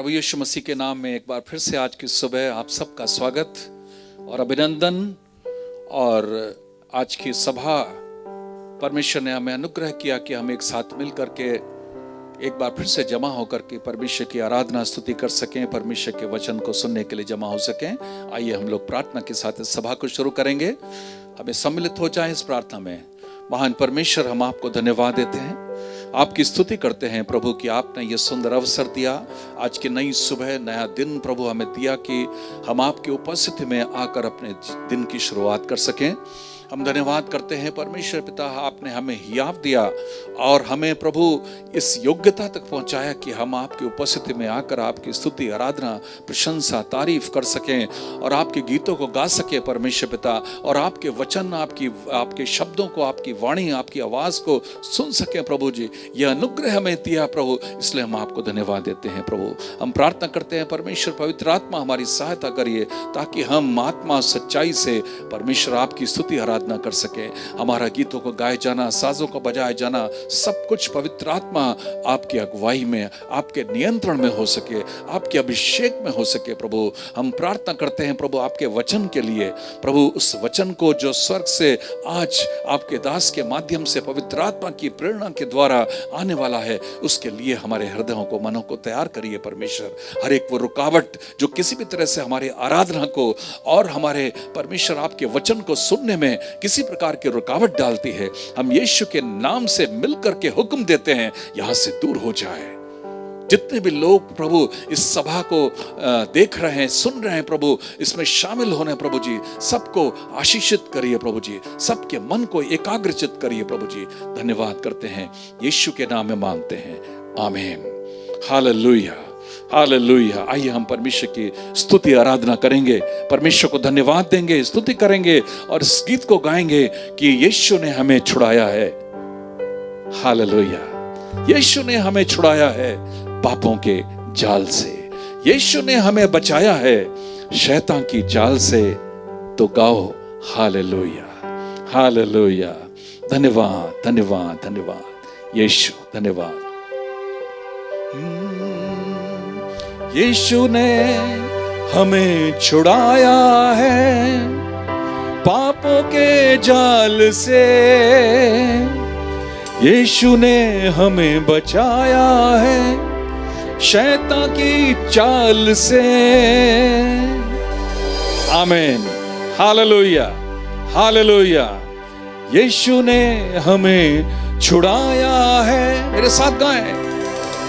प्रभु यीशु मसीह के नाम में एक बार फिर से आज की सुबह आप सबका स्वागत और अभिनंदन। और आज की सभा परमेश्वर ने हमें अनुग्रह किया कि हम एक साथ मिल करके एक बार फिर से जमा होकर के परमेश्वर की आराधना स्तुति कर सकें, परमेश्वर के वचन को सुनने के लिए जमा हो सकें। आइए हम लोग प्रार्थना के साथ इस सभा को शुरू करेंगे। हमें सम्मिलित हो जाएं इस प्रार्थना में। महान परमेश्वर, हम आपको धन्यवाद देते हैं, आपकी स्तुति करते हैं प्रभु कि आपने ये सुंदर अवसर दिया, आज की नई सुबह, नया दिन प्रभु हमें दिया कि हम आपकी उपस्थिति में आकर अपने दिन की शुरुआत कर सकें। हम धन्यवाद करते हैं परमेश्वर पिता, आपने हमें हियाव दिया और हमें प्रभु इस योग्यता तक पहुंचाया कि हम आपकी उपस्थिति में आकर आपकी स्तुति, आराधना, प्रशंसा, तारीफ कर सकें और आपके गीतों को गा सके परमेश्वर पिता, और आपके वचन, आपके शब्दों को, आपकी वाणी, आपकी आवाज को सुन सकें प्रभु जी। यह अनुग्रह हमें दिया प्रभु, इसलिए हम आपको धन्यवाद देते हैं प्रभु। हम प्रार्थना करते हैं परमेश्वर, पवित्र आत्मा हमारी सहायता करिए ताकि हम आत्मा सच्चाई से परमेश्वर आपकी स्तुति आराधना कर सके। हमारा गीतों को गाए जाना, साजों को बजाए जाना, सब कुछ पवित्र आत्मा आपकी अगुवाई में, आपके नियंत्रण में हो सके, आपके अभिषेक में हो सके प्रभु। हम प्रार्थना करते हैं प्रभु आपके वचन के लिए प्रभु, उस वचन को जो स्वर्ग से आज आपके दास के माध्यम से पवित्र आत्मा की प्रेरणा के द्वारा आने वाला है, उसके लिए हमारे हृदयों को, मनों को तैयार करिए परमेश्वर। हर एक वो रुकावट जो किसी भी तरह से हमारे आराधना को और हमारे परमेश्वर आपके वचन को सुनने में किसी प्रकार की रुकावट डालती है, हम यीशु के नाम से मिलकर के हुक्म देते हैं, यहां से दूर हो जाए। जितने भी लोग प्रभु इस सभा को देख रहे हैं, सुन रहे हैं प्रभु, इसमें शामिल होने प्रभु जी, सबको आशीषित करिए प्रभु जी, सबके मन को एकाग्रचित करिए प्रभु जी। धन्यवाद करते हैं, यीशु के नाम में मांगते हैं, आमीन। Hallelujah, hallelujah. आइए हम परमेश्वर की स्तुति आराधना करेंगे, परमेश्वर को धन्यवाद देंगे, स्तुति करेंगे और इस गीत को गाएंगे कि यीशु ने हमें छुड़ाया है। हालेलुया। यीशु ने हमें छुड़ाया है पापों के जाल से, यीशु ने हमें बचाया है शैतान की जाल से। तो गाओ हालेलुया, हालेलुया। धन्यवाद, धन्यवाद, धन्यवाद यीशु, धन्यवाद। यीशु ने हमें छुड़ाया है पापों के जाल से, यीशु ने हमें बचाया है शैतान की चाल से। आमीन, हालेलुया, हालेलुया। यीशु ने हमें छुड़ाया है, मेरे साथ गाएं,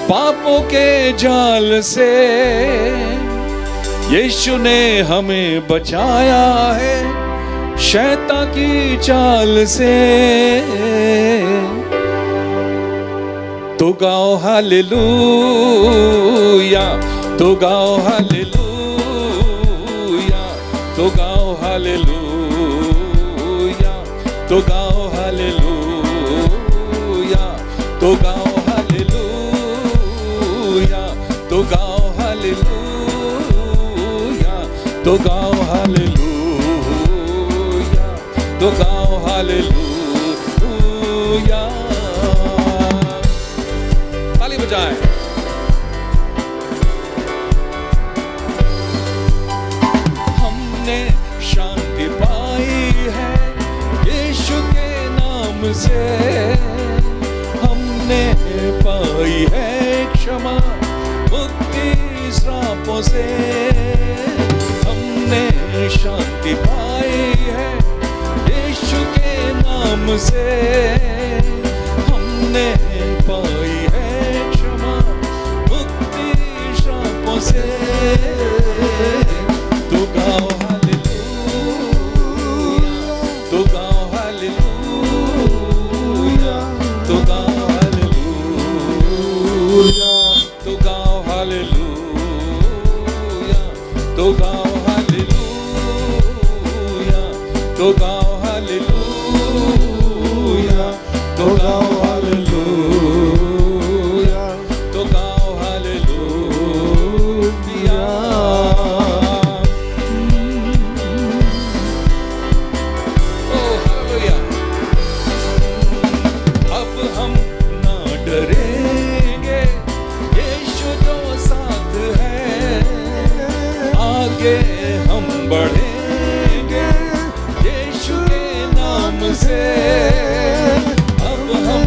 पापों के जाल से, यीशु ने हमें बचाया है शैतान की चाल से। तो गाओ हालेलुया, तो गाओ हालेलुया, तो गाओ हालेलुया, तो गाओ हालेलुया, तो गाओ तो गाओ हालेलुया, तो गाओ हालेलुया, तो गाओ हालेलुया। ताली बजाएं। हमने शांति पाई है यीशु के नाम से, हमने पाई है क्षमा श्रापों से, हमने शांति पाई है यीशु के नाम से, हमने पाई है क्षमा मुक्ति श्रापों से। तो गाओ हालेलुया, तो गाओ हालेलुया, तो गाओ हालेलुया, तो गाओ हालेलुया, तो गाओ हालेलुया, तो गाओ हालेलुया, तो गाओ हालेलुया, तो गाओ हालेलुया। ओ हालेलुया। अब हम ना डरेंगे, यीशु जो साथ है, से अब हम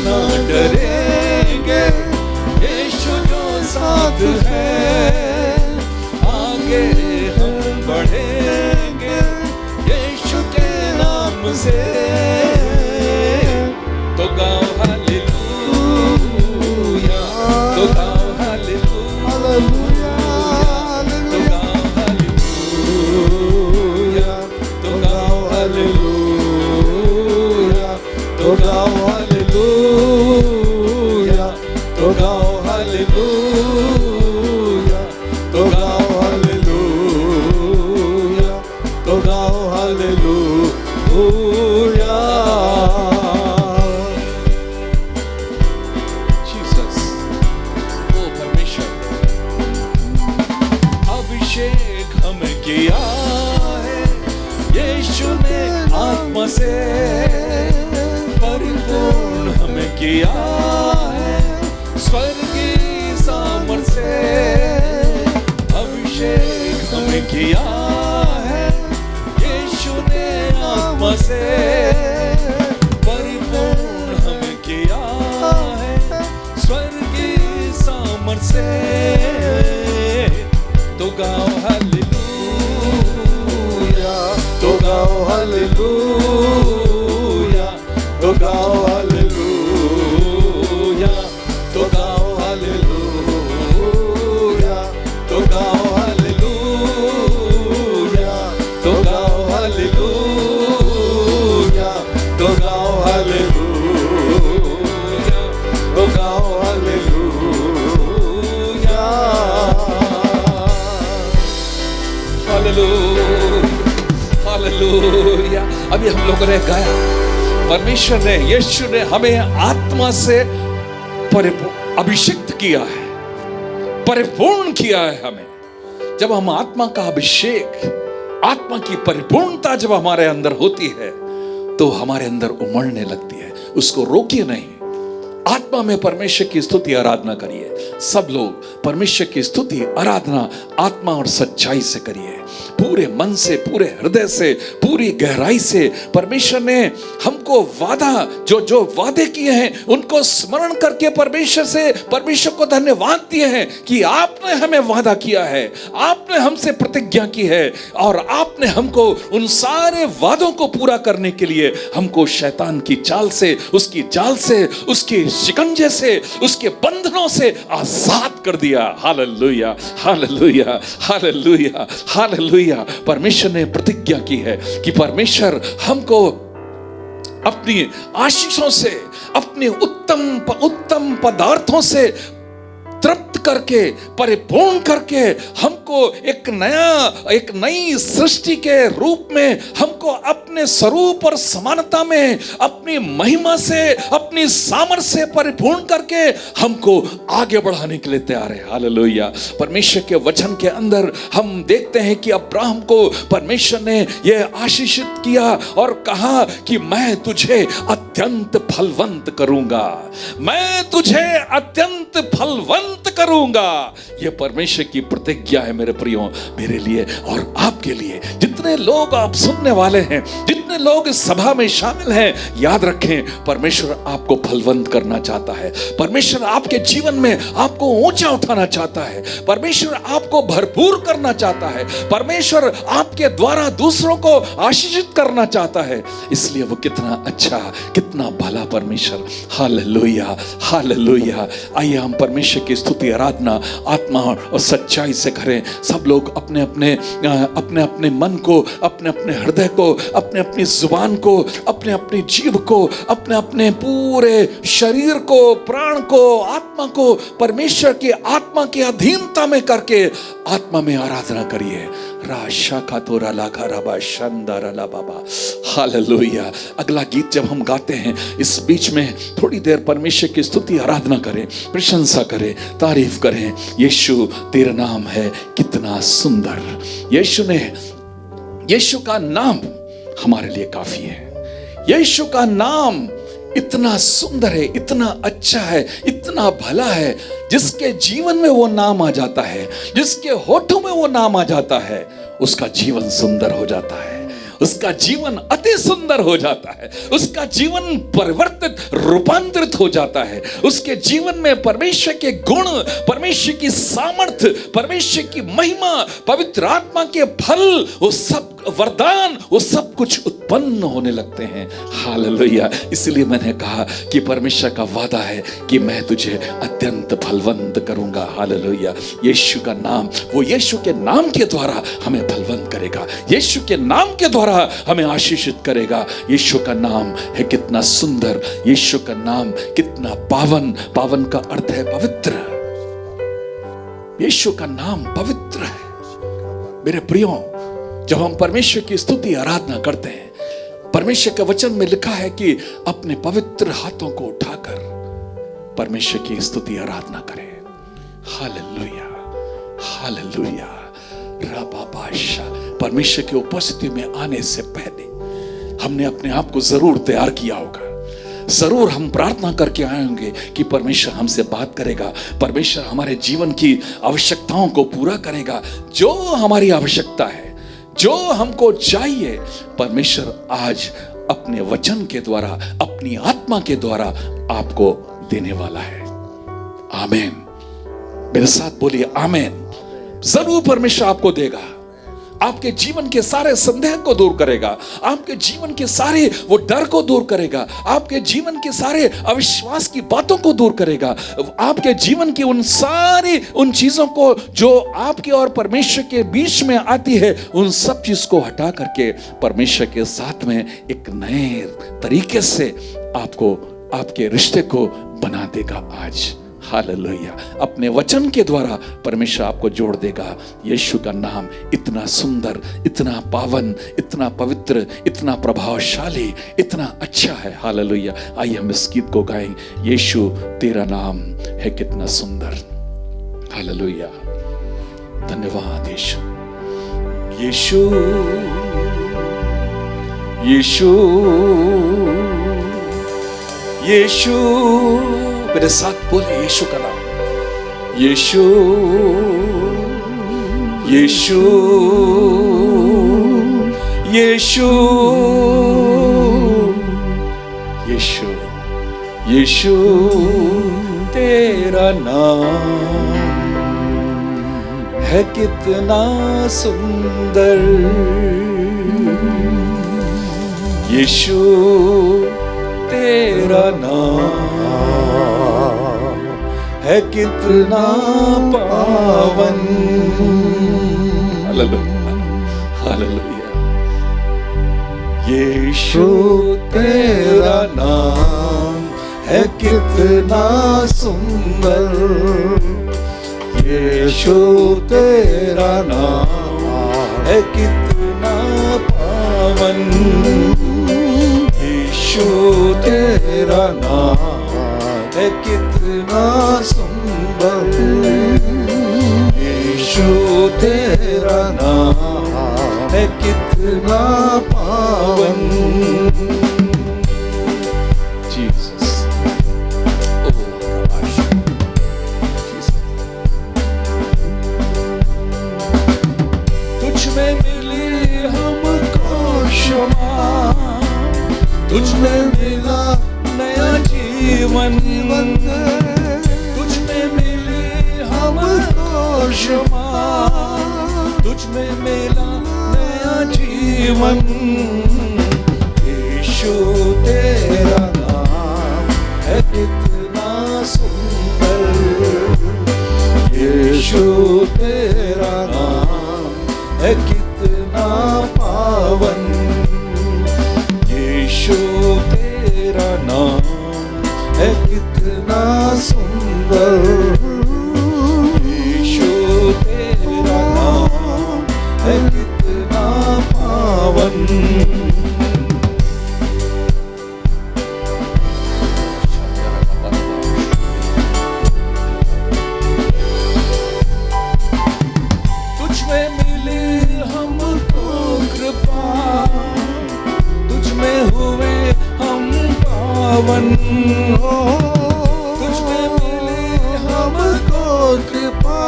ना डरेंगे, यीशु जो साथ है, आगे हम बढ़ेंगे यीशु के नाम से। तो गाओ हालेलुया, तो गाओ हालेलुया, तो गाओ हालेलुया, तो गाओ हालेलुया, तो गाओ हालेलुया, तो गाओ हालेलुया, तो गाओ हालेलुया, तो गाओ हालेलुया। जीसस, ओ परमेश्वर, अभिषेक हमें किया है यीशु ने आत्मा से, परिपूर्ण हमें किया है स्वर्गीय सामर्थ से। अभिषेक हमें किया है यीशु ने आत्मा से, परिपूर्ण हमें किया है स्वर्गीय सामर्थ से। तो गाओ हालेलुया, तो गाओ हालेलुया, तो गाओ हालेलुया, तो गाओ हालेलुया, तो गाओ हालेलुया, तो गाओ हालेलुया, तो गाओ हालेलुया, तो गाओ हालेलुया। Hallelujah, hallelujah. अभी हम लोगों ने गाया, परमेश्वर ने, यीशु ने हमें आत्मा से अभिषिक्त किया है, परिपूर्ण किया है हमें। जब हम आत्मा का अभिषेक, आत्मा की परिपूर्णता जब हमारे अंदर होती है तो हमारे अंदर उमड़ने लगती है। उसको रोकिए नहीं, आत्मा में परमेश्वर की स्तुति आराधना करिए। सब लोग परमेश्वर की स्तुति आराधना आत्मा और सच्चाई से करिए, पूरे मन से, पूरे हृदय से, पूरी गहराई से। परमेश्वर ने हमको वादा, जो वादे किए हैं उनको स्मरण करके परमेश्वर को धन्यवाद दिए हैं कि आपने हमें वादा किया है, आपने हमसे प्रतिज्ञा की है और आपने हमको उन सारे वादों को पूरा करने के लिए हमको शैतान की चाल से, उसकी जाल से, उसके शिकंजे से, उसके बंधनों से आजाद कर दिया। Hallelujah, hallelujah, hallelujah, hallelujah. परमेश्वर ने प्रतिज्ञा की है कि परमेश्वर हमको अपनी आशीषों से, अपने उत्तम पदार्थों से तृप्त करके, परिपूर्ण करके हमको एक नई सृष्टि के रूप में हमको अपने स्वरूप और समानता में, अपनी महिमा से, अपनी सामर्थ्य से परिपूर्ण करके हमको आगे बढ़ाने के लिए तैयार है। हालेलुया। परमेश्वर के वचन के अंदर हम देखते हैं कि अब्राहम को परमेश्वर ने यह आशीषित किया और कहा कि मैं तुझे अत्यंत फलवंत करूंगा, मैं तुझे अत्यंत फलवंत करूंगा। यह परमेश्वर की प्रतिज्ञा है मेरे प्रियो, मेरे लिए और आपके लिए। जितने लोग आप सुनने वाले हैं, जितने लोग इस सभा में शामिल हैं, याद रखें परमेश्वर आपको फलवंत करना चाहता है। परमेश्वर आपके जीवन में आपको ऊंचा उठाना चाहता है। परमेश्वर आपको भरपूर करना चाहता है। परमेश्वर आपके द्वारा दूसरों को आशीषित करना चाहता है। इसलिए वो कितना अच्छा, कितना भला परमेश्वर। Hallelujah, hallelujah. आइए हम परमेश्वर की स्तुति आराधना आत्मा और सच्चाई से करें। सब लोग अपने अपने मन को, अपने अपने हृदय को, अपने अपनी जुबान को, अपने अपनी जीभ को, अपने अपने पूरे शरीर को, प्राण को, आत्मा को परमेश्वर की आत्मा की अधीनता में करके आत्मा में आराधना करिए। राशा का तोरा लाखा रबा शानदार ला बाबा। हालेलुया। अगला गीत जब हम गाते हैं, इस बीच में थोड़ी देर परमेश्वर की स्तुति आराधना करें, प्रशंसा करें, तारीफ करें। यीशु तेरा नाम है कितना सुंदर। यीशु का नाम हमारे लिए काफी है। यीशु का नाम इतना सुंदर है, इतना अच्छा है, इतना भला है। जिसके जीवन में वो नाम आ जाता है, जिसके होठों में वो नाम आ जाता है, उसका जीवन सुंदर हो जाता है। उसका जीवन अति सुंदर हो जाता है, उसका जीवन परिवर्तित रूपांतरित हो जाता है। उसके जीवन में परमेश्वर के गुण, परमेश्वर की सामर्थ्य, परमेश्वर की महिमा, पवित्र आत्मा के फल, वो सब वरदान, वो सब कुछ उत्पन्न होने लगते हैं। हालेलुया। इसलिए मैंने कहा कि परमेश्वर का वादा है कि मैं तुझे अत्यंत फलवंत करूंगा। हालेलुया। यीशु का नाम, वो यीशु के नाम के द्वारा हमें फलवंत करेगा, यीशु के नाम के द्वारा हमें आशीषित करेगा। यीशु का नाम है कितना सुंदर, यीशु का नाम कितना पावन। पावन का अर्थ है पवित्र। यीशु का नाम पवित्र है। मेरे प्रियो, जब हम परमेश्वर की स्तुति आराधना करते हैं, परमेश्वर के वचन में लिखा है कि अपने पवित्र हाथों को उठाकर परमेश्वर की स्तुति आराधना करें। Hallelujah, hallelujah. रबाबाशा। परमेश्वर की उपस्थिति में आने से पहले हमने अपने आप को जरूर तैयार किया होगा। जरूर हम प्रार्थना करके आए होंगे कि परमेश्वर हमसे बात करेगा, परमेश्वर हमारे जीवन की आवश्यकताओं को पूरा करेगा। जो हमारी आवश्यकता है, जो हमको चाहिए, परमेश्वर आज अपने वचन के द्वारा, अपनी आत्मा के द्वारा आपको देने वाला है। आमीन। मेरे साथ बोलिए आमीन। जरूर परमेश्वर आपको देगा, आपके जीवन के सारे संदेह को दूर करेगा, आपके जीवन के सारे वो डर को दूर करेगा, आपके जीवन के सारे अविश्वास की बातों को दूर करेगा, आपके जीवन की उन चीजों को जो आपके और परमेश्वर के बीच में आती है, उन सब चीज को हटा करके परमेश्वर के साथ में एक नए तरीके से आपको, आपके रिश्ते को बना देगा आज। हालेलुया। अपने वचन के द्वारा परमेश्वर आपको जोड़ देगा। यीशु का नाम इतना सुंदर, इतना पावन, इतना पवित्र, इतना प्रभावशाली, इतना अच्छा है। हालेलुया। आइए हम इस गीत को गाएं। यीशु तेरा नाम है कितना सुंदर। हालेलुया। धन्यवाद यीशु। यीशु, यीशु, यीशु। मेरे साथ बोले यीशु का नाम। यीशु, यीशु, यीशु, यीशु, यीशु तेरा नाम है कितना सुंदर। यीशु तेरा नाम है कितना पावन। Hallelujah, hallelujah. यीशु तेरा नाम है कितना सुंदर। यीशु तेरा नाम है कितना पावन। यीशु तेरा नाम है कितना सुंदर। यीशु तेरा नाम है कितना पावन। जीसस, तुझ में मिली हमको क्षमा, तुझ में मिला नया जीवन। तुझ में मिली हमको क्षमा, तुझ में मिला नया जीवन। यीशु तेरा नाम है कितना सुंदर। यीशु तेरा नाम है कितना पावन। यीशु तेरा नाम है कितना सुंदर। यीशु तेरा नाम है कितना पावन। तुझ में मिली हमको कृपा, तुझ में हुए हम पावन। तुझ में मिली हमको कृपा,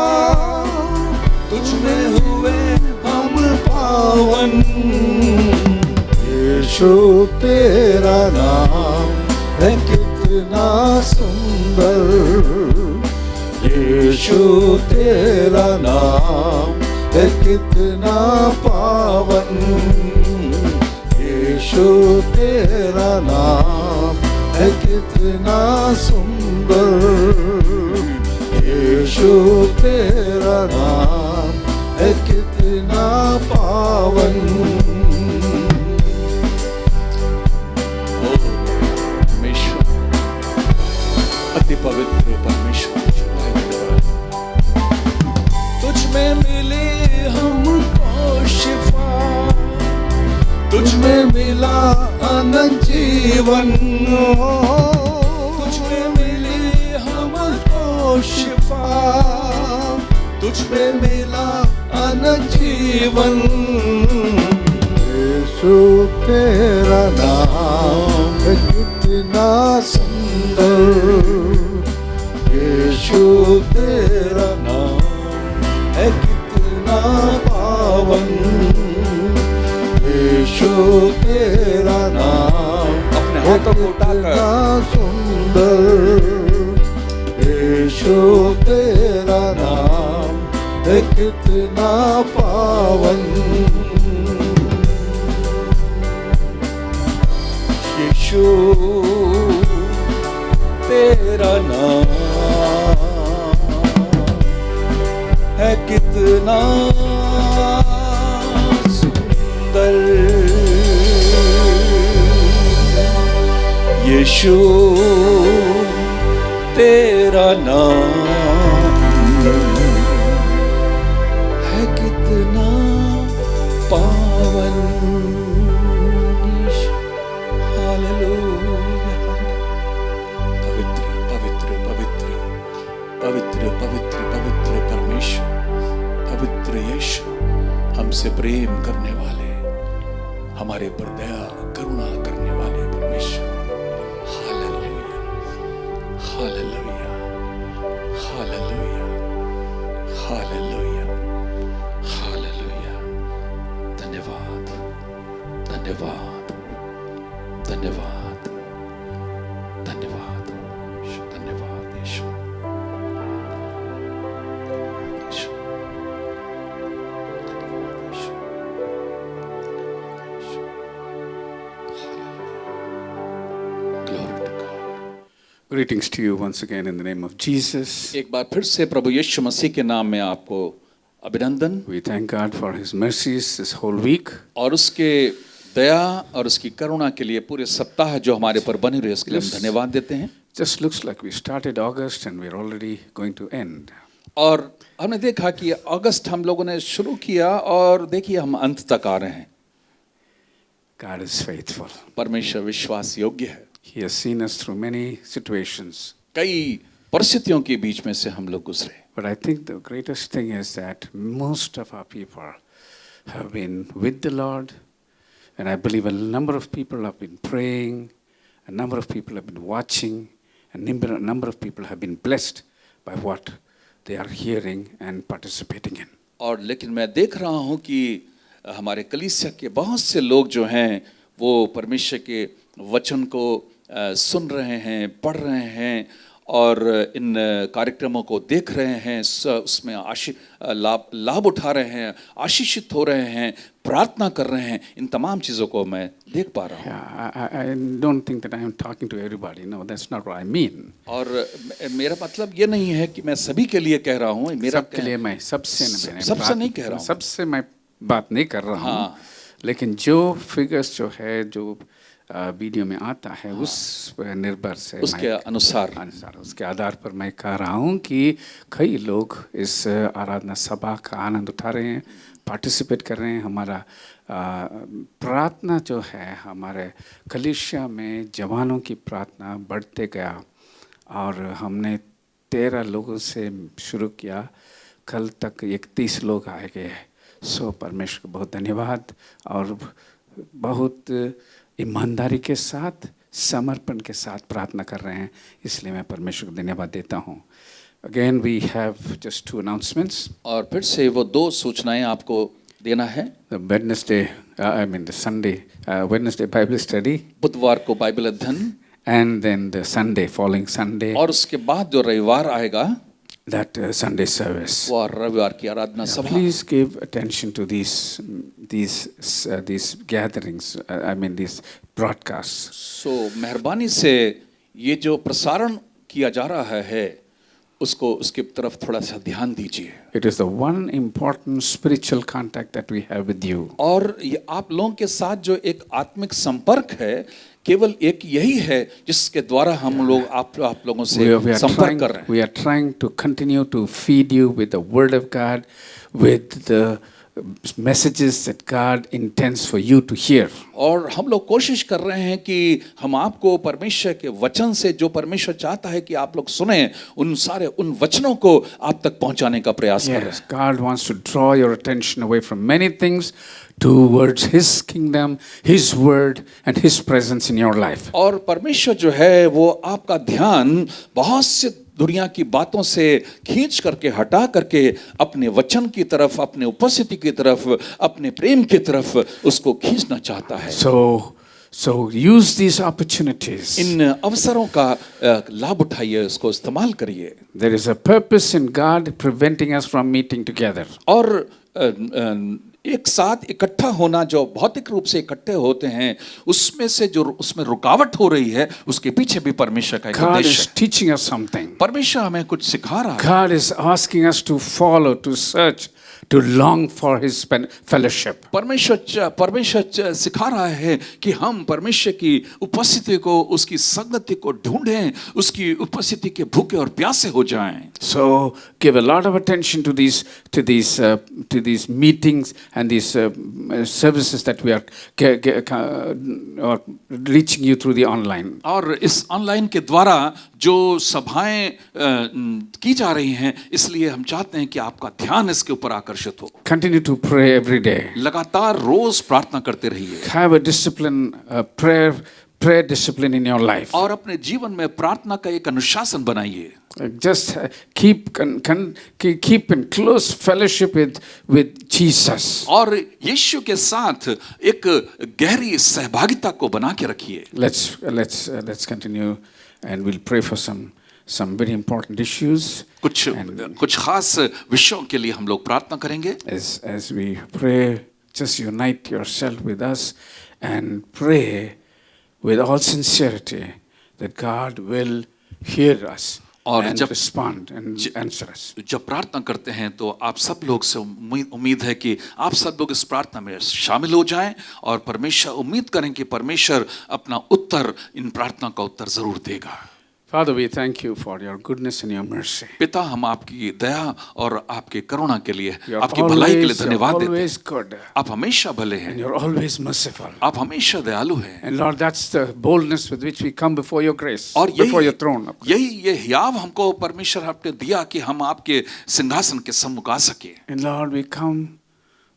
तुझ में हुए हम पावन। यीशु तेरा नाम है कितना सुंदर, यीशु तेरा नाम है कितना पावन, यीशु तेरा नाम है कितना सुंदर, यीशु तेरा नाम है कितना पावन। परमेश्वर, अति पवित्र परमेश्वर, तुझ में मिली हमको शिफा, तुझ में मिला अनंत जीवन, तुझ में मिली हमको शिफा, तुझ में मिला अनंत जीवन, यीशु तेरा नाम है कितना सुंदर, यीशु तेरा नाम है कितना पावन, यीशु तेरा नाम अपने हाथों को कितना सुंदर, यीशु तेरा नाम है कितना पावन, यीशु तेरा नाम है कितना सुंदर, यीशु तेरा नाम है कितना पावन। हालेलुया, पवित्र पवित्र पवित्र पवित्र पवित्र पवित्र परमेश्वर, पवित्र यीशु, हमसे प्रेम करने वाले, हमारे पर दया करुणा करने वाले परमेश्वर। Hallelujah hallelujah hallelujah hallelujah hallelujah. धन्यवाद धन्यवाद धन्यवाद धन्यवाद धन्यवाद यीशु। Greetings to you once again in the name of Jesus. एक बार फिर से प्रभु यीशु मसीह के नाम में आपको अभिनंदन। We thank God for His mercies this whole week. और उसके दया और उसकी करुणा के लिए पूरे सप्ताह जो हमारे पर बने रहे उसके लिए हम धन्यवाद देते हैं। Just looks like we started August and we're already going to end. और हमने देखा कि अगस्त हम लोगों ने शुरू किया और देखिए हम अंत तक आ रहे हैं। God is faithful. परमेश्वर विश्वास योग्य है। He has seen us through many situations. कई परिस्थितियों के बीच में से हम लोग गुजरे। But I think the greatest thing is that most of our people have been with the Lord, and I believe a number of people have been praying, a number of people have been watching, a number of people have been blessed by what they are hearing and participating in. और लेकिन मैं देख रहा हूँ कि हमारे कलीसिया के बहुत से लोग जो हैं वो परमेश्वर के वचन को सुन रहे हैं, पढ़ रहे हैं और इन कार्यक्रमों को देख रहे हैं, उसमें लाभ उठा रहे हैं, आशीषित हो रहे हैं, प्रार्थना कर रहे हैं। इन तमाम चीज़ों को मैं देख पा रहा हूँ। Yeah, I don't think that I am talking to everybody. No, that's not what I mean. और मेरा मतलब ये नहीं है कि मैं सभी के लिए कह रहा हूँ। मेरा सबके लिए मैं सबसे नहीं कह रहा हूँ। सबसे मैं बात नहीं कर रहा हूँ। हाँ। लेकिन जो फिगर्स जो है जो वीडियो में आता है उस निर्भर से उसके अनुसार उसके आधार पर मैं कह रहा हूँ कि कई लोग इस आराधना सभा का आनंद उठा रहे हैं, पार्टिसिपेट कर रहे हैं। हमारा प्रार्थना जो है हमारे कलीसिया में जवानों की प्रार्थना बढ़ते गया और हमने 13 लोगों से शुरू किया, कल तक 31 लोग आ गए। सो परमेश्वर को बहुत धन्यवाद और बहुत ईमानदारी के साथ समर्पण के साथ प्रार्थना कर रहे हैं, इसलिए मैं परमेश्वर को धन्यवाद देता हूँ। Again we have just 2 announcements. और फिर से वो 2 सूचनाएं आपको देना है। The the Sunday, Wednesday Bible study, बुधवार को बाइबल अध्ययन, and then the following Sunday, और उसके बाद जो रविवार आएगा that Sunday service. वो रविवार की आराधना सभा। Please give attention to these gatherings. These broadcasts. सो मेहरबानी से ये जो प्रसारण किया जा रहा है उसको उसके तरफ थोड़ा सा ध्यान दीजिए। It is the one important spiritual contact that we have with you. और ये आप लोगों के साथ जो एक आत्मिक संपर्क है, केवल एक यही है जिसके द्वारा हम लोग आप लोगों से संपर्क कर रहे हैं। We are trying to continue to feed you with the Word of God, with the messages that God intends for you to hear. और हम लोग कोशिश कर रहे हैं कि हम आपको परमेश्वर के वचन से जो परमेश्वर चाहता है कि आप लोग सुने, उन वचनों को आप तक पहुंचाने का प्रयास कर रहे हैं। God wants to draw your attention away from many things towards His kingdom, His word, and His presence in your life. और परमेश्वर जो है वो आपका ध्यान बहुत से दुनिया की बातों से खींच करके हटा करके अपने वचन की तरफ, अपने उपस्थिति की तरफ, अपने प्रेम की तरफ उसको खींचना चाहता है। So use these opportunities. इन अवसरों का लाभ उठाइए, उसको इस्तेमाल करिए। There is a purpose in God preventing us from meeting together. और एक साथ इकट्ठा होना, जो भौतिक रूप से इकट्ठे होते हैं, उसमें से जो उसमें रुकावट हो रही है, उसके पीछे भी परमेश्वर का एक God उद्देश्य is है। teaching us something. परमेश्वर हमें कुछ सिखा रहा है। God is asking us to follow, to search, to long for His fellowship. परमेश्वर सिखा रहा है कि हम परमेश्वर की उपस्थिति को, उसकी संगति को ढूंढें, उसकी उपस्थिति के भूखे और प्यासे हो जाएं। So give a lot of attention to these meetings and these services that we are reaching you through the online. और इस ऑनलाइन के द्वारा जो सभाएं की जा रही हैं, इसलिए हम चाहते हैं कि आपका ध्यान इसके ऊपर आकर्षित हो। Continue to pray every day. लगातार रोज प्रार्थना करते रहिए। Have a discipline, prayer discipline in your life. और अपने जीवन में प्रार्थना का एक अनुशासन बनाइए। Just keep in close fellowship with Jesus. और यीशु के साथ एक गहरी सहभागिता को बना के रखिए। Let's continue and we'll pray for some very important issues. कुछ खास विषयों के लिए हम लोग प्रार्थना करेंगे। As we pray, just unite yourself with us and pray with all sincerity that God will hear us and respond and answer us. जब प्रार्थना करते हैं तो आप सब लोग से उम्मीद है कि आप सब लोग इस प्रार्थना में शामिल हो जाएं और परमेश्वर, उम्मीद करें कि परमेश्वर अपना उत्तर, इन प्रार्थना का उत्तर जरूर देगा। Father, we thank you for your goodness and your mercy. पिता, हम आपकी दया और आपके करुणा के लिए, आपकी भलाई के लिए धन्यवाद देते हैं। आप हमेशा भले हैं। And you're always merciful. आप हमेशा दयालु हैं। And Lord, that's the boldness with which we come before your grace, और before your throne. ये हियाव हमको परमेश्वर आपने दिया कि हम आपके सिंहासन के सम्मुख आ सके। And Lord, we come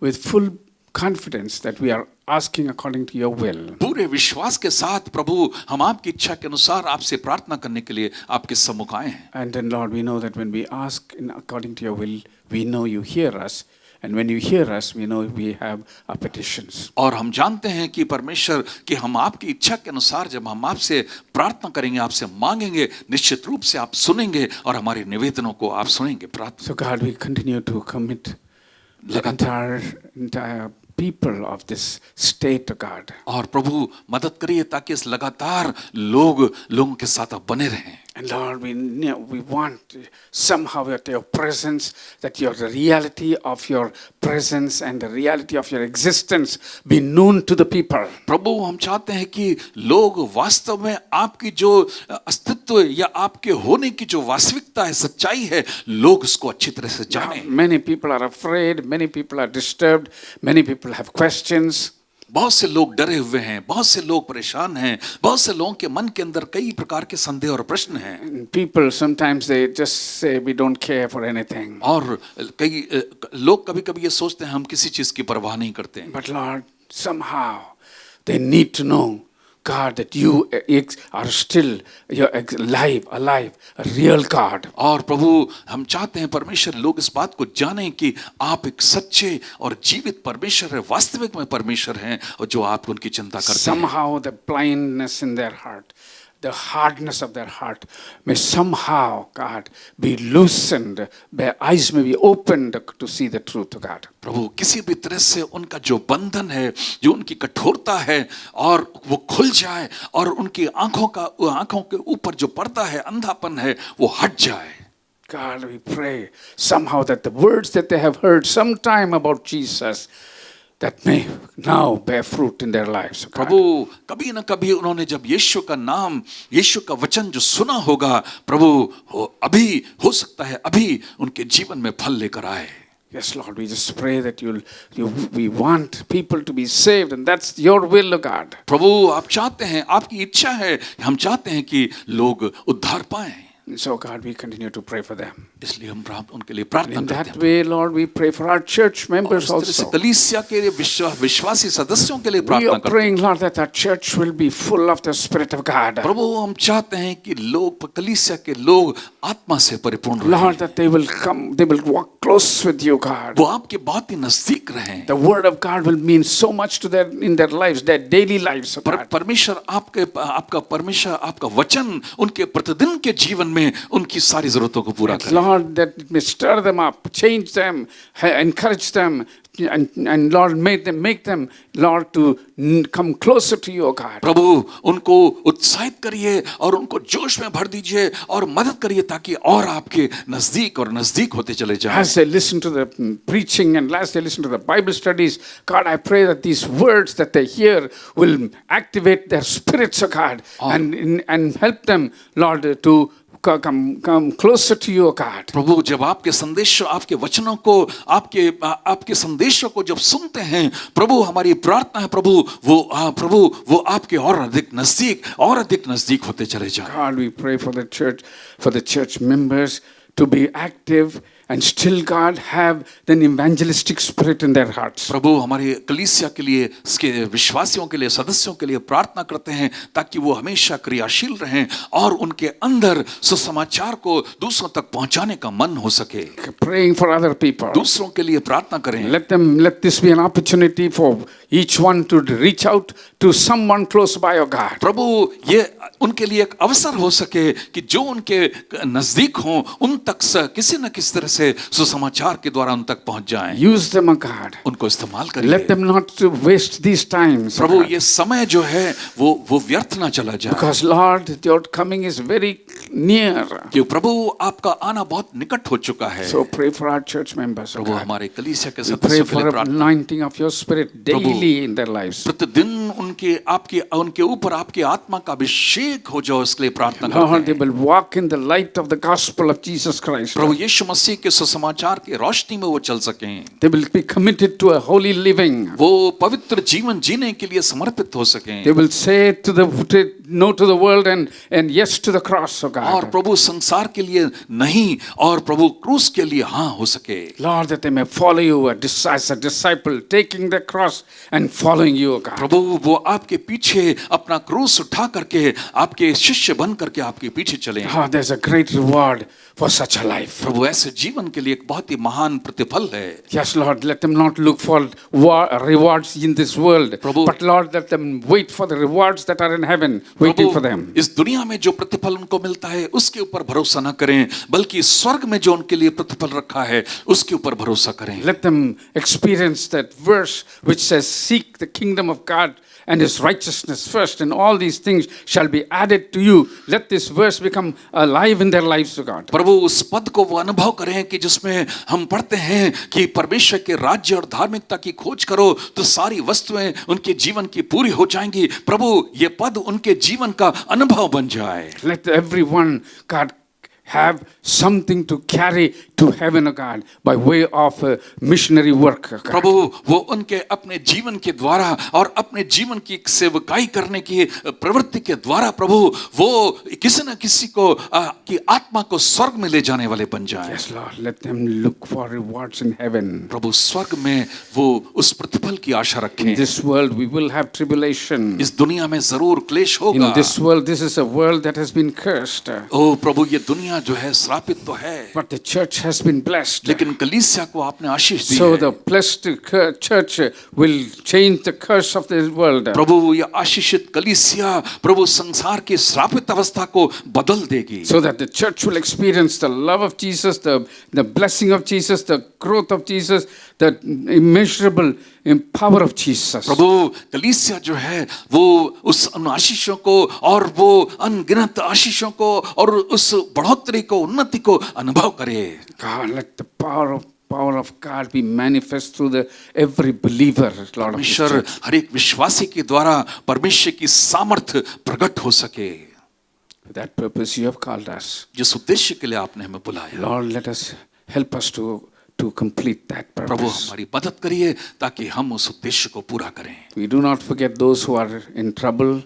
with full confidence that we are asking according to your will. पूरे विश्वास के साथ प्रभु, हम आपकी इच्छा के अनुसार आपसे प्रार्थना करने के लिए आपके सम्मुख आए हैं। And then Lord, we know that when we ask according to your will, we know you hear us. And when you hear us, we know we have our petitions. और हम जानते हैं कि परमेश्वर, कि हम आपकी इच्छा के अनुसार जब हम आपसे प्रार्थना करेंगे, आपसे मांगेंगे, निश्चित रूप से आप सुनेंगे और हमारे निवेदनों को आप सुनेंगे। प्रार्थना। So God, we continue to commit the entire people of this state to God. और प्रभु मदद करिए ताकि इस लगातार लोगों के साथ आप बने रहें। And Lord, we want somehow that your presence, that the reality of your presence and the reality of your existence be known to the people. प्रभु, हम चाहते हैं कि लोग वास्तव में आपकी जो अस्तित्व या आपके होने की जो वास्तविकता है, सच्चाई है, लोग उसको अच्छी तरह से जानें। Many people are afraid, many people are disturbed, many people have questions. बहुत से लोग डरे हुए हैं, बहुत से लोग परेशान हैं, बहुत से लोगों के मन के अंदर कई प्रकार के संदेह और प्रश्न हैं। People sometimes they just say we don't care for anything. और कई लोग कभी-कभी ये सोचते हैं हम किसी चीज की परवाह नहीं करते हैं। But Lord, somehow they need to know God, that you are still you're alive, a real God. और प्रभु हम चाहते हैं परमेश्वर लोग इस बात को जानें कि आप एक सच्चे और जीवित परमेश्वर है, वास्तविक में परमेश्वर हैं और जो आप उनकी चिंता करते हैं। Somehow the blindness in their heart, the hardness of their heart may somehow, God, be loosened. Their eyes may be opened to see the truth of God. प्रभु किसी भी तरह से उनका जो बंधन है, जो उनकी कठोरता है, और वो खुल जाए और उनकी आंखों के ऊपर जो पर्दा है, अंधापन है, वो हट जाए। God, we pray somehow that the words that they have heard sometime about Jesus, that may now bear fruit in their lives. God. प्रभु कभी न कभी उन्होंने जब यीशु का नाम, यीशु का वचन जो सुना होगा, प्रभु अभी हो सकता है अभी उनके जीवन में फल लेकर आए। Yes, Lord, we just pray that we want people to be saved, and that's your will, O God. प्रभु आप चाहते हैं, आपकी इच्छा है, हम चाहते हैं कि लोग उद्धार पाएं। So, God, we continue to pray for them. इसलिए हम उनके लिए प्रार्थना In करते that हैं। way, Lord, we pray for our church members और इस तरह से also. कलीसिया के विश्वासी सदस्यों के लिए We प्रार्थना are करते हैं। praying, Lord, that our church will be full of the Spirit of God. प्रभु हम चाहते हैं कि लोग, कलीसिया के लोग आत्मा से परिपूर्ण रहें। Lord, that they will walk close with you, God. वो आपके बहुत ही नजदीक रहें। The word of God will mean so much to them in their lives, their daily lives, God. परमेश्वर आपका वचन उनके प्रतिदिन के जीवन में उनकी सारी जरूरतों को पूरा करे। Lord, that it may stir them up, change them, encourage them, and Lord, make them, Lord, to come closer to you, God. प्रभु उनको उत्साहित करिए और उनको जोश में भर दीजिए और मदद करिए ताकि और आपके नजदीक और नजदीक होते चले जाएं। As they listen to the preaching and as they listen to the Bible studies, God, I pray that these words that they hear will activate their spirits, oh God, and help them, Lord, to come closer to you, God. प्रभु जब आपके संदेश, आपके वचनों को, आपके संदेशों को जब सुनते हैं, प्रभु हमारी प्रार्थना है प्रभु वो आपके और अधिक नजदीक होते चले जाएं। God, we pray for the church members to be active and still, God, have an evangelistic spirit in their hearts. प्रभु हमारे कलीसिया के लिए, इसके विश्वासियों के लिए, सदस्यों के लिए प्रार्थना करते हैं ताकि वो हमेशा क्रियाशील रहें और उनके अंदर सुसमाचार को दूसरों तक पहुंचाने का मन हो सके। Praying for other people. दूसरों के लिए प्रार्थना करें। Let this be an opportunity for each one to reach out to someone close by, oh God. प्रभु ये उनके लिए एक अवसर हो सके कि जो उनके नजदीक हों उन तक किसी न किसी तरह से सुसमाचार के द्वारा उन तक पहुंच जाएं। Use them, oh God. उनको इस्तेमाल करिए। Let them not waste these times. प्रभु ये समय जो है वो व्यर्थ ना चला जाए। Because Lord, your coming is very near. कि प्रभु आपका आना बहुत निकट हो चुका है। So pray for our church members, oh Prabhu God. हमारे कलीसिया के We pray सदस्यों के for लिए an प्रार्थना। anointing of your spirit daily in their lives. प्रतिदिन उनके ऊपर आपकी आत्मा का अभिषेक हो जाओ, इसके लिए प्रार्थना Lord, करते they हैं। will walk in the light of the gospel of Jesus Christ. प्रभु यीशु मसीह के सुसमाचार के रोशनी में वो चल सकें। They will be committed to a holy living. वो पवित्र जीवन जीने के लिए समर्पित हो सकें। They will say no to the world and yes to the cross, oh और God. प्रभु संसार के लिए नहीं और प्रभु क्रूस के लिए हाँ हो सके। Lord, that they may follow you as a disciple, taking the cross and following you, oh God. प्रभु वो आपके पीछे अपना क्रूस उठा करके आपके शिष्य बन करके आपके पीछे चले। Oh, there's a great reward for such a life. प्रभु ऐसे जीवन के लिए एक बहुत ही महान प्रतिफल है। Yes, Lord, let them not look for rewards in this world, Prabhu- but Lord, let them wait for the rewards that are in heaven, waiting for them. इस दुनिया में जो प्रतिफल उनको मिलता है उसके ऊपर भरोसा न करें, बल्कि स्वर्ग में जो उनके लिए प्रतिफल रखा है उसके ऊपर भरोसा करें। Let them experience that verse which says, seek the kingdom of God and his righteousness first, and all these things shall be added to you. Let this verse become alive in their lives, O God. प्रभु उस पद को वो अनुभव करें कि जिसमें हम पढ़ते हैं कि परमेश्वर के राज्य और धार्मिकता की खोज करो तो सारी वस्तुएं उनके जीवन की पूरी हो जाएंगी। प्रभु ये पद उनके जीवन का अनुभव बन जाए। Let everyone, God, have something to carry to heaven, oh God, by way of missionary work, oh God. प्रभु वो उनके अपने जीवन के द्वारा और अपने जीवन की सेवकाई करने की प्रवृत्ति के द्वारा प्रभु वो किसी न किसी को की आत्मा को स्वर्ग में ले जाने वाले बन जाएं। Yes, Lord, let them look for rewards in heaven. प्रभु स्वर्ग में वो उस प्रतिफल की आशा रखें। In this world we will have tribulation. इस दुनिया में जरूर क्लेश होगा। In this world, this is a world that has been cursed. ओ प्रभु ये दुनिया जो है श्रापित तो है, But the church has been blessed. लेकिन कलीसिया को आपने आशीष दी So है। the blessed church will change the curse of this world. प्रभु ये आशीषित कलीसिया प्रभु संसार की श्रापित अवस्था को बदल देगी। So that the church will experience the love of Jesus, the blessing of Jesus, the growth of Jesus, the immeasurable power of Jesus. प्रभु कलीसिया जो है वो उस उन आशीषों को और वो अनगिनत आशीषों को और उस बढ़ोतरी को उन्नति को अनुभव करे। God, let the power of God be manifest through every believer, Lord of this परमेश्वर church. हर एक विश्वासी के द्वारा परमेश्वर की सामर्थ्य प्रकट हो सके। For that purpose you have called us. जिस उद्देश्य के लिए आपने हमें बुलाया, Lord, let us help us to complete that Prabhu purpose. हमारी मदद करिए ताकि हम उस उद्देश्य को पूरा करें। We do not forget those who are in trouble.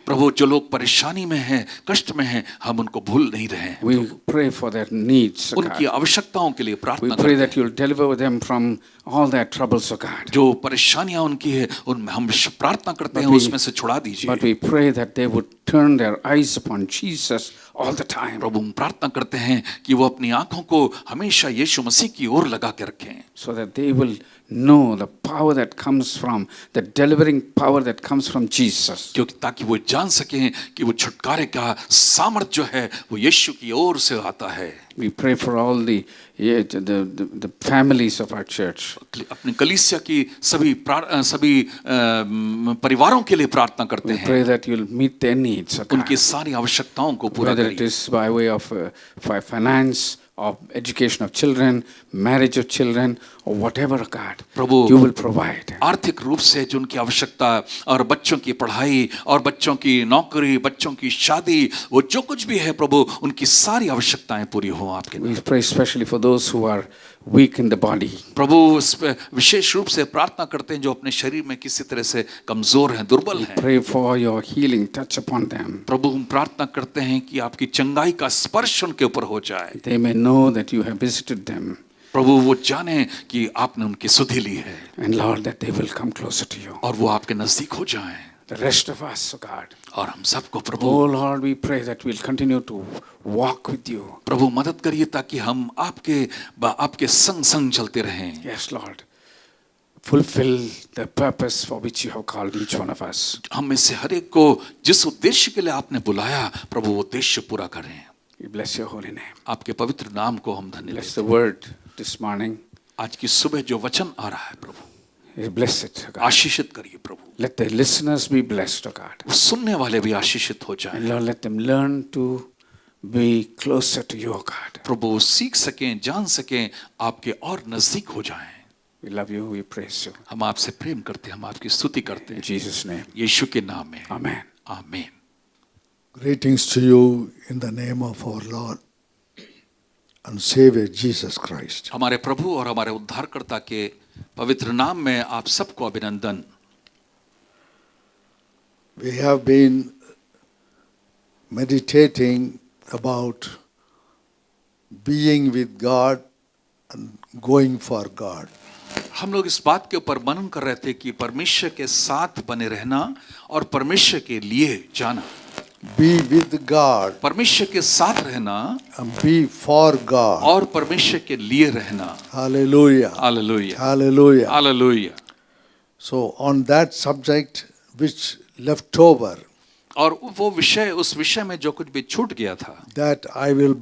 प्रभु जो लोग परेशानी में हैं, कष्ट में हैं, हम उनको भूल नहीं रहे हैं। We pray for their needs, O उनकी God. आवश्यकताओं के लिए We प्रार्थना pray करते that you'll deliver them from all their troubles, O God. हैं। जो परेशानियां उनकी है उनमें हम प्रार्थना करते हैं But we- उसमें से छुड़ा But दीजिए। we pray that they would turn their eyes upon Jesus all the time, प्रभु हम प्रार्थना करते हैं कि वो अपनी आंखों को हमेशा यीशु मसीह की ओर लगा के रखें, so that they will know the power that comes from, the delivering power that comes from Jesus. क्योंकि ताकि वो जान सकें कि वो छुटकारे का सामर्थ जो है वो यीशु की ओर से आता है। We pray for all the families of our church. अपनी कलीसिया की सभी परिवारों के लिए प्रार्थना करते We हैं, pray that you'll meet their needs, O God. उनकी सारी आवश्यकताओं को पूरा Whether it करिए। is by way of finance, of education of children, marriage of children, or whatever, God, Prabhu you will provide. आर्थिक रूप से जो उनकी आवश्यकता और बच्चों की पढ़ाई और बच्चों की नौकरी, बच्चों की शादी, वो जो कुछ भी है प्रभु उनकी सारी आवश्यकताएं पूरी हो आपके नाम। We pray especially for those who are weak in the body. प्रभु इस पे विशेष रूप से प्रार्थना करते हैं जो अपने शरीर में किसी तरह से कमजोर हैं, दुर्बल हैं। Pray for your healing touch upon them. प्रभु हम प्रार्थना करते हैं कि आपकी चंगाई का स्पर्श उनके ऊपर हो जाए। They may know that you have visited them. प्रभु वो जाने कि आपने उनकी सुधि ली है And Lord, that they will come closer to you. और वो आपके नजदीक हो जाएं। The rest of us, O God. और हम सबको प्रभु Oh Lord, we pray that we'll continue to walk with you. प्रभु मदद करिए ताकि हम आपके संग संग चलते रहें। Yes, Lord. Fulfill the purpose for which you have called each one of us. हम में से हर एक को जिस उद्देश्य के लिए आपने बुलाया प्रभु वो उद्देश्य पूरा करें। We bless your holy name. आपके पवित्र नाम को हम धन्यवाद Bless देते the word this morning. हैं। आज की सुबह जो वचन आ रहा है प्रभु Bless it, O God. आशीषित करिए प्रभु। Let the listeners be blessed, O God. वो सुनने वाले भी आशीषित हो जाएं। And Lord, let them learn to be closer to you, O God. प्रभु वो सीख सकें, जान सकें, आपके और नजदीक हो जाएं। We love you, we praise you. हम आपसे प्रेम करते हैं, हम आपकी स्तुति करते In हैं Jesus' name. यीशु के नाम में। Amen. आमीन। Greetings to you in the name of our Lord and Savior Jesus Christ. हमारे प्रभु और हमारे उद्धारकर्ता के पवित्र नाम में आप सबको अभिनंदन। We have been meditating about being with God and going for God. हम लोग इस बात के ऊपर मनन कर रहे थे कि परमेश्वर के साथ बने रहना और परमेश्वर के लिए जाना। Be with God परमेश्वर के साथ रहना and be for God. और परमेश्वर के लिए रहना। Hallelujah. Hallelujah, Hallelujah. Hallelujah. So on that subject which left over, और वो विषय, उस विषय में जो कुछ भी छूट गया था, that I will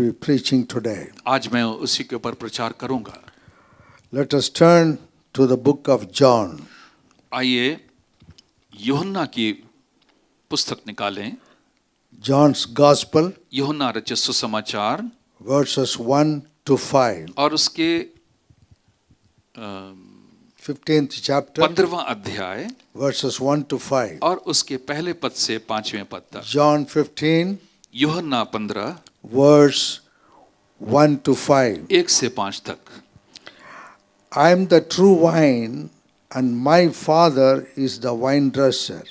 be preaching today. आज मैं उसी के ऊपर प्रचार करूंगा। Let us turn to the book of John. आइए यूहन्ना की पुस्तक निकालें। John's Gospel, यूहन्ना रचित सुसमाचार verses 1 to 5. और उसके 15th chapter, 15वां अध्याय verses 1 to 5. और उसके पहले पद से 5वें पद तक। John 15, यूहन्ना 15 verse 1 to 5. 1 से 5 तक। I am the true vine, and my Father is the vine dresser.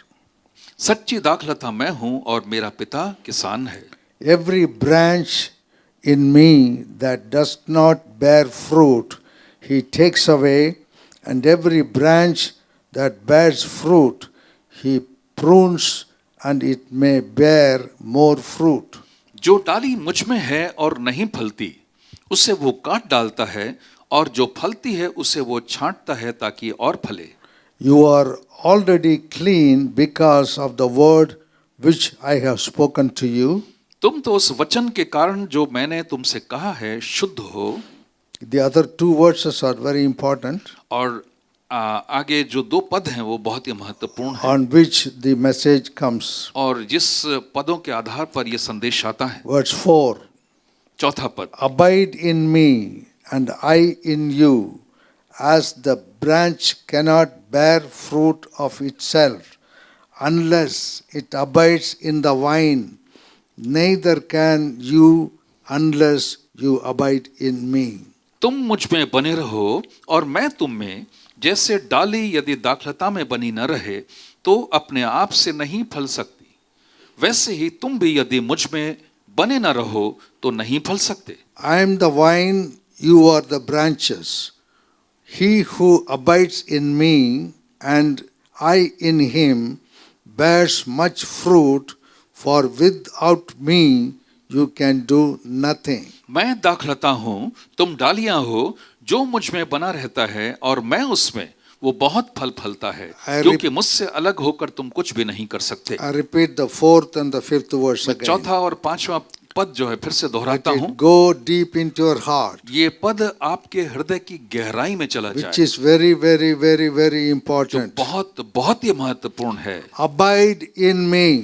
सच्ची दाखलता मैं हूं और मेरा पिता किसान है। Every branch in me that does not bear fruit, he takes away, and every branch that bears fruit, he prunes, and it may bear more fruit. जो डाली मुझ में है और नहीं फलती, उसे वो काट डालता है, और जो फलती है उसे वो छांटता है ताकि और फले। You are already clean because of the word which I have spoken to you. तुम तो उस वचन के कारण जो मैंने तुमसे कहा है शुद्ध हो। The other two verses are very important, और आगे जो 2 पद हैं वो बहुत ही महत्वपूर्ण हैं, on which the message comes. और जिस पदों के आधार पर ये संदेश आता है। Verse 4. 4था पद, Abide in me, and I in you, as the branch cannot bear fruit of itself unless it abides in the vine, neither can you unless you abide in me. तुम मुझ में बने रहो और मैं तुम में, जैसे डाली यदि दाखलता में बनी न रहे तो अपने आप से नहीं फल सकती, वैसे ही तुम भी यदि मुझ में बने न रहो तो नहीं फल सकते। I am the vine, you are the branches. He who abides in me and I in him bears much fruit, for without me you can do nothing. मैं दाखलता हूँ, तुम डालियां हो, जो मुझ में बना रहता है और मैं उसमें, वो बहुत फल फलता है, क्योंकि मुझसे अलग होकर तुम कुछ भी नहीं कर सकते। I repeat the 4th and the 5th verse मैं again. 4था और 5वां पद जो है फिर से दोहराता Let हूँ। it go deep into your heart, ये पद आपके हृदय की गहराई में चला which जाए, is very, very, very, very जो important. बहुत बहुत ही महत्वपूर्ण है। Abide in me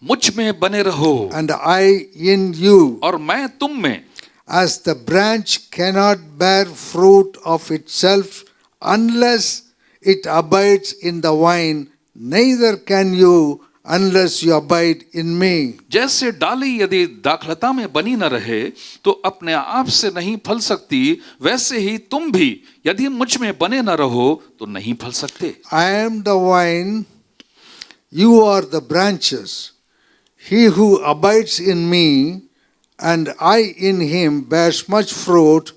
मुझ में बने रहो and I in you, और मैं तुम में, as the branch cannot bear fruit of itself unless it abides in the vine, neither can you unless you abide in me. जैसे डाली यदि दाखलता में बनी न रहे तो अपने आप से नहीं फल सकती, वैसे ही तुम भी यदि मुझ में बने न रहो तो नहीं फल सकते। I am the vine, you are the branches. He who abides in me and I in him bears much fruit,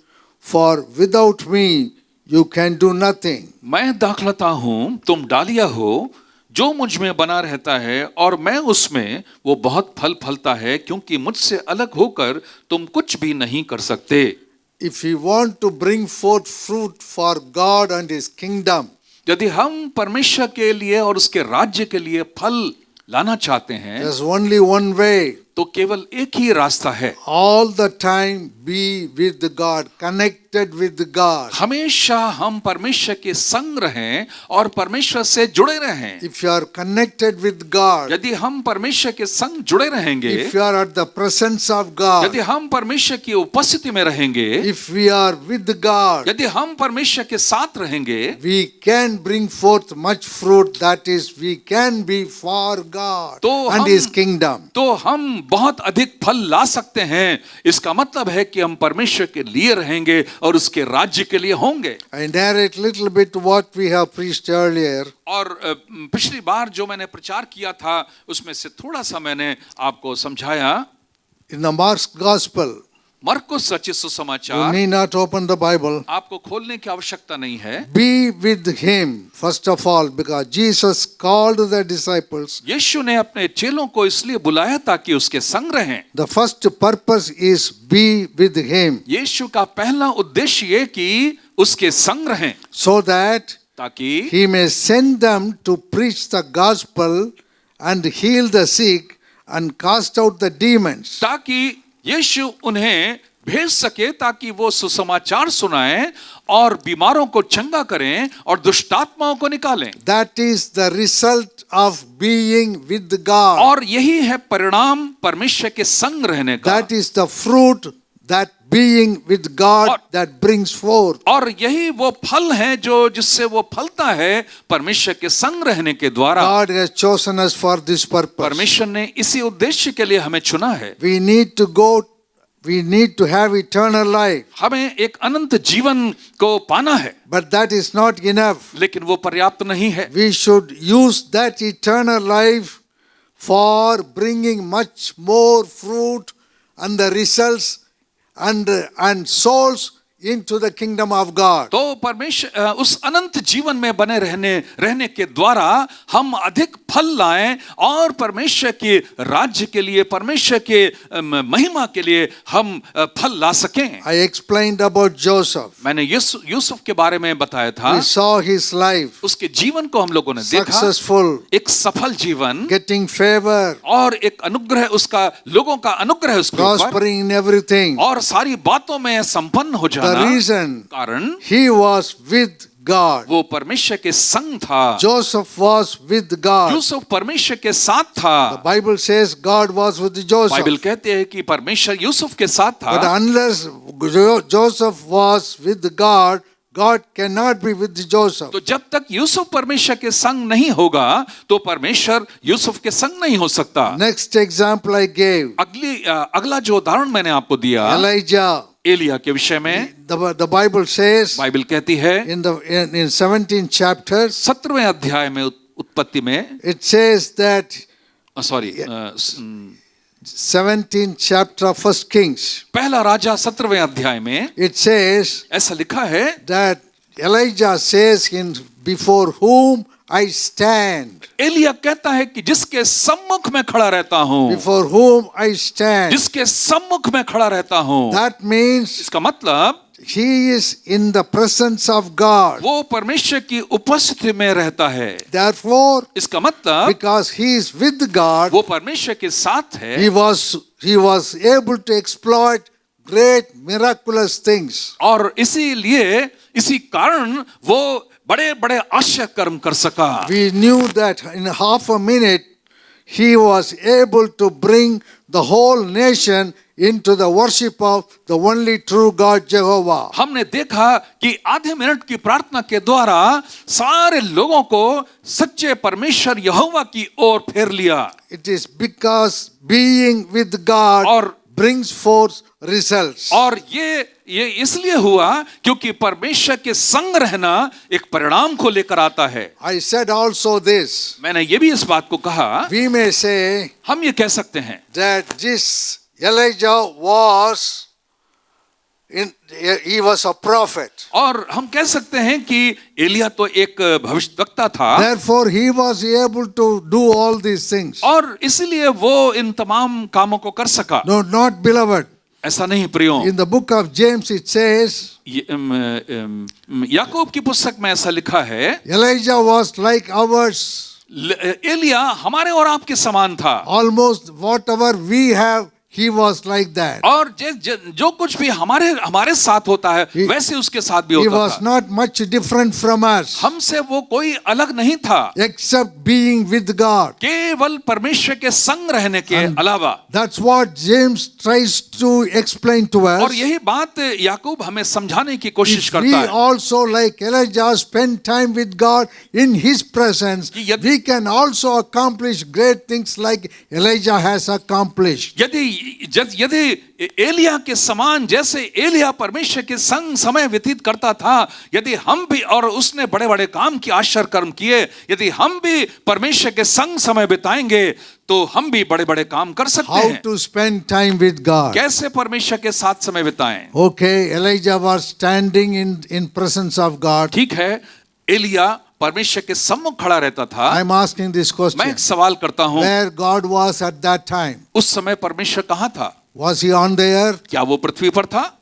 for without me you can do nothing. मैं दाखलता हूँ, तुम डालियां हो, जो मुझ में बना रहता है और मैं उसमें, वो बहुत फल फलता है, क्योंकि मुझसे अलग होकर तुम कुछ भी नहीं कर सकते। If we want to bring forth fruit for God and his kingdom, यदि हम परमेश्वर के लिए और उसके राज्य के लिए फल लाना चाहते हैं there's only one way. तो केवल एक ही रास्ता है, All the time be with God, connected with God. हमेशा हम परमेश्वर के संग रहें और परमेश्वर से जुड़े रहें। If you are connected with God, यदि हम परमेश्वर के संग जुड़े रहेंगे, if you are at the presence of God, यदि हम परमेश्वर की उपस्थिति में रहेंगे, if we are with God, यदि हम परमेश्वर के साथ रहेंगे, we can bring forth much fruit. That is, we can be for God तो and हम- his kingdom. तो हम बहुत अधिक फल ला सकते हैं। इसका मतलब है कि हम परमेश्वर के लिए रहेंगे और उसके राज्य के लिए होंगे। I narrate little bit what we have preached earlier. और पिछली बार जो मैंने प्रचार किया था उसमें से थोड़ा सा मैंने आपको समझाया। In the Mark's Gospel, मरकुस रचित you सुसमाचार, need not open the Bible. आपको खोलने की आवश्यकता नहीं है। Be with him, first of all, because Jesus called the disciples. यीशु ने अपने चेलों को इसलिए बुलाया ताकि उसके संग रहें। The first purpose is be with him, यीशु का पहला उद्देश्य ये कि उसके संग रहें, so that ताकि he may send them to preach the gospel and heal the sick and cast out the demons. ताकि यीशु उन्हें भेज सके ताकि वो सुसमाचार सुनाएं और बीमारों को चंगा करें और दुष्टात्माओं को निकालें। That is the result of being with God. और यही है परिणाम परमेश्वर के संग रहने का। That is the fruit that being with God that brings forth. और यही वो फल है जो जिससे वो फलता है परमेश्वर के संग रहने के द्वारा। God has chosen us for this purpose. परमेश्वर ने इसी उद्देश्य के लिए हमें चुना है। We need to go We need to have eternal life. हमें एक अनंत जीवन को पाना है, But that is not enough. लेकिन वो पर्याप्त नहीं है. We should use that eternal life for bringing much more fruit and the results and souls into the kingdom of God. तो परमेश्वर उस अनंत जीवन में बने रहने के द्वारा हम अधिक फल लाएं और परमेश्वर के राज्य के लिए, परमेश्वर के महिमा के लिए हम फल ला सकें. I explained about Joseph. मैंने यूसुफ के बारे में बताया था. We saw his life, उसके जीवन को हम लोगों ने देखा. successful, एक सफल जीवन getting favor, और एक अनुग्रह, उसका लोगों का अनुग्रह उसके ऊपर, prospering in everything. और सारी बातों में संपन्न हो The जाना. reason कारण he was with God. वो परमेश्वर के संग था. Joseph was with God. Yusuf परमेश्वर के साथ था. The Bible says God was with Joseph. Bible कहते हैं कि परमेश्वर यूसुफ के साथ But था. unless Joseph was with God, God cannot be with Joseph. तो जब तक यूसुफ परमेश्वर के संग नहीं होगा तो परमेश्वर यूसुफ के संग नहीं हो सकता. Next example I gave, अगला जो उदाहरण मैंने आपको दिया Elijah. एलिया के विषय में, The Bible says बाइबल कहती है in 17th chapter, 17वें अध्याय में उत्पत्ति में, it says that sorry 17th chapter of 1 Kings, पहला राजा 17वें अध्याय में it says ऐसा लिखा है, that Elijah says, before whom I stand. Elia कहता है कि जिसके सम्मुख में खड़ा रहता हूँ, Before whom I stand. जिसके सम्मुख में खड़ा रहता हूँ. That means इसका मतलब he is in the presence of God. वो परमेश्वर की उपस्थिति में रहता है. Therefore, इसका मतलब because he is with God, वो परमेश्वर के साथ है. he was able to exploit great miraculous things. और इसी कारण वो बड़े बड़े आश्चर्य कर्म कर सका. We knew that in half a minute he was able to bring the whole nation into the worship of the only true God Jehovah. हमने देखा कि आधे मिनट की प्रार्थना के द्वारा सारे लोगों को सच्चे परमेश्वर यहोवा की ओर फेर लिया. It is because being with God और brings forth results. और ये इसलिए हुआ क्योंकि परमेश्वर के संग रहना एक परिणाम को लेकर आता है. I said also this. मैंने ये भी इस बात को कहा, We may say हम ये कह सकते हैं that this Elijah he was a prophet. और हम कह सकते हैं कि एलिया तो एक भविष्यवक्ता था. Therefore he was able to do all these things. और इसलिए वो इन तमाम कामों को कर सका. No, not beloved. ऐसा नहीं प्रियो. In the book of James it says याकूब की पुस्तक में ऐसा लिखा है, Elijah was like ours. Elia हमारे और आपके समान था. Almost whatever we have, he was like that. और जो कुछ भी हमारे साथ होता है वैसे उसके साथ भी He होता was था. not much different from us, हमसे वो कोई अलग नहीं था, except being with God. केवल परमेश्वर के संग रहने के अलावा. That's what James tries to explain to और us. यही बात याकूब हमें समझाने की कोशिश If we करता है also, like Elijah, spend time with God in His presence, कि यदि- we can also accomplish great things like Elijah has accomplished. यदि एलिया के समान जैसे एलिया परमेश्वर के संग समय व्यतीत करता था, यदि हम भी, और उसने बड़े बड़े काम किए, आश्चर्य कर्म किए, यदि हम भी परमेश्वर के संग समय बिताएंगे तो हम भी बड़े बड़े काम कर सकते How हैं. to spend time with God. कैसे परमेश्वर के साथ समय बिताएं. Okay, Elijah was standing in presence of God. ठीक है, एलिया परमेश्वर के सम्मुख खड़ा रहता था. I'm asking this मैं question. एक सवाल करता हूं, Where God was at that time? उस समय परमेश्वर कहाँ था? Was he on the earth? क्या वो पृथ्वी पर था?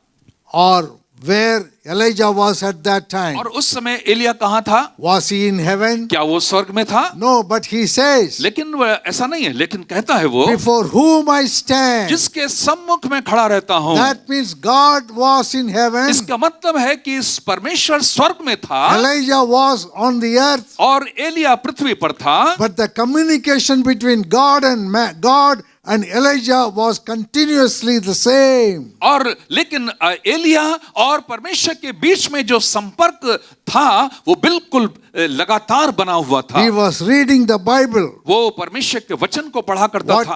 Or where Elijah was at that time? और उस समय एलिया कहाँ था? Was he in heaven? क्या वो स्वर्ग में था? No, but he says, लेकिन वह ऐसा नहीं है, लेकिन कहता है वो, before whom I stand. जिसके सम्मुख में खड़ा रहता हूं. That means God was in heaven. इसका मतलब है कि परमेश्वर स्वर्ग में था Elijah was on the earth. और एलिया पृथ्वी पर था. But the communication between God and Elijah was continuously the same. और लेकिन एलिया और परमेश्वर के बीच में जो संपर्क था वो बिल्कुल लगातार बना हुआ था। He was reading the Bible. वो परमेश्वर के वचन को पढ़ा करता था।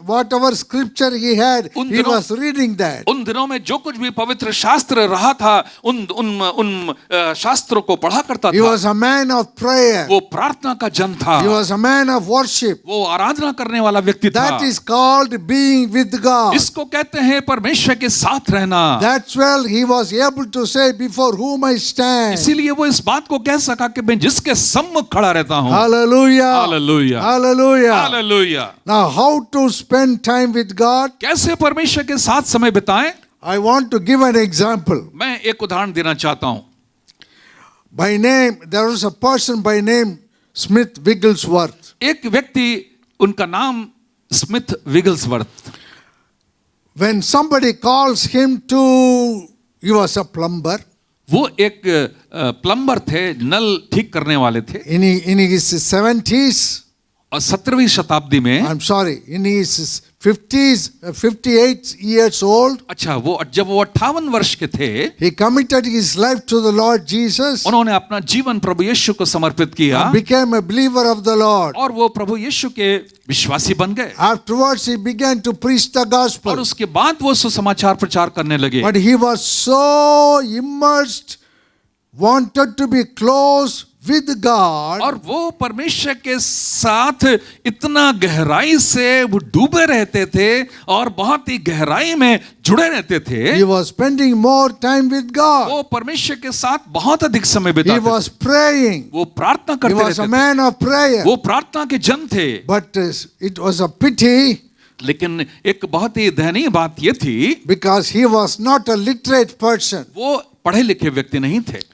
Whatever scripture he had, he was reading that. उन दिनों में जो कुछ भी पवित्र शास्त्र रहा था उन शास्त्रों को पढ़ा करता था। He was a man of prayer. वो प्रार्थना का जन था। He was a man of worship. वो आराधना करने वाला व्यक्ति था। That is called being with God. इसको कहते हैं परमेश्वर के साथ रहना। That's why he was able to say, before whom I stand. इसीलिए वो इस बात को कह सका कि मैं जिसके सम्मुख खड़ा रहता हूँ। Hallelujah. Hallelujah. Hallelujah. Hallelujah. Now, how to spend time with God? कैसे परमेश्वर के साथ समय बिताएं? I want to give an example. मैं एक उदाहरण देना चाहता हूँ। By name, there was a person by name Smith Wigglesworth. एक व्यक्ति, उनका नाम Smith Wigglesworth. When somebody calls him to, he was a plumber. वो एक प्लम्बर थे, नल ठीक करने वाले थे। In his 70s, और 17वीं शताब्दी में, I'm sorry, in his 50s, 58 years old, अच्छा वो जब वो 58 वर्ष के थे, he committed his life to the Lord Jesus, उन्होंने अपना जीवन प्रभु यीशु को समर्पित किया and became a believer of the Lord. और वो प्रभु यीशु के विश्वासी बन गए। Afterwards, he began to preach the और gospel. उसके बाद वो सुसमाचार प्रचार करने लगे। But he was so immersed, wanted to be close with God. और वो परमेश्वर के साथ इतना गहराई से वो डूबे रहते थे और बहुत ही गहराई में जुड़े रहते थे। He was spending more time with God. वो परमेश्वर के साथ बहुत अधिक समय He बिताते was थे। praying. वो प्रार्थना He करते was a रहते थे। man of prayer. वो प्रार्थना के जन थे। But it was a pity लेकिन एक बहुत ही दयनीय बात ये थी, because he was not a literate person. वो पढ़े लिखे व्यक्ति नहीं थे।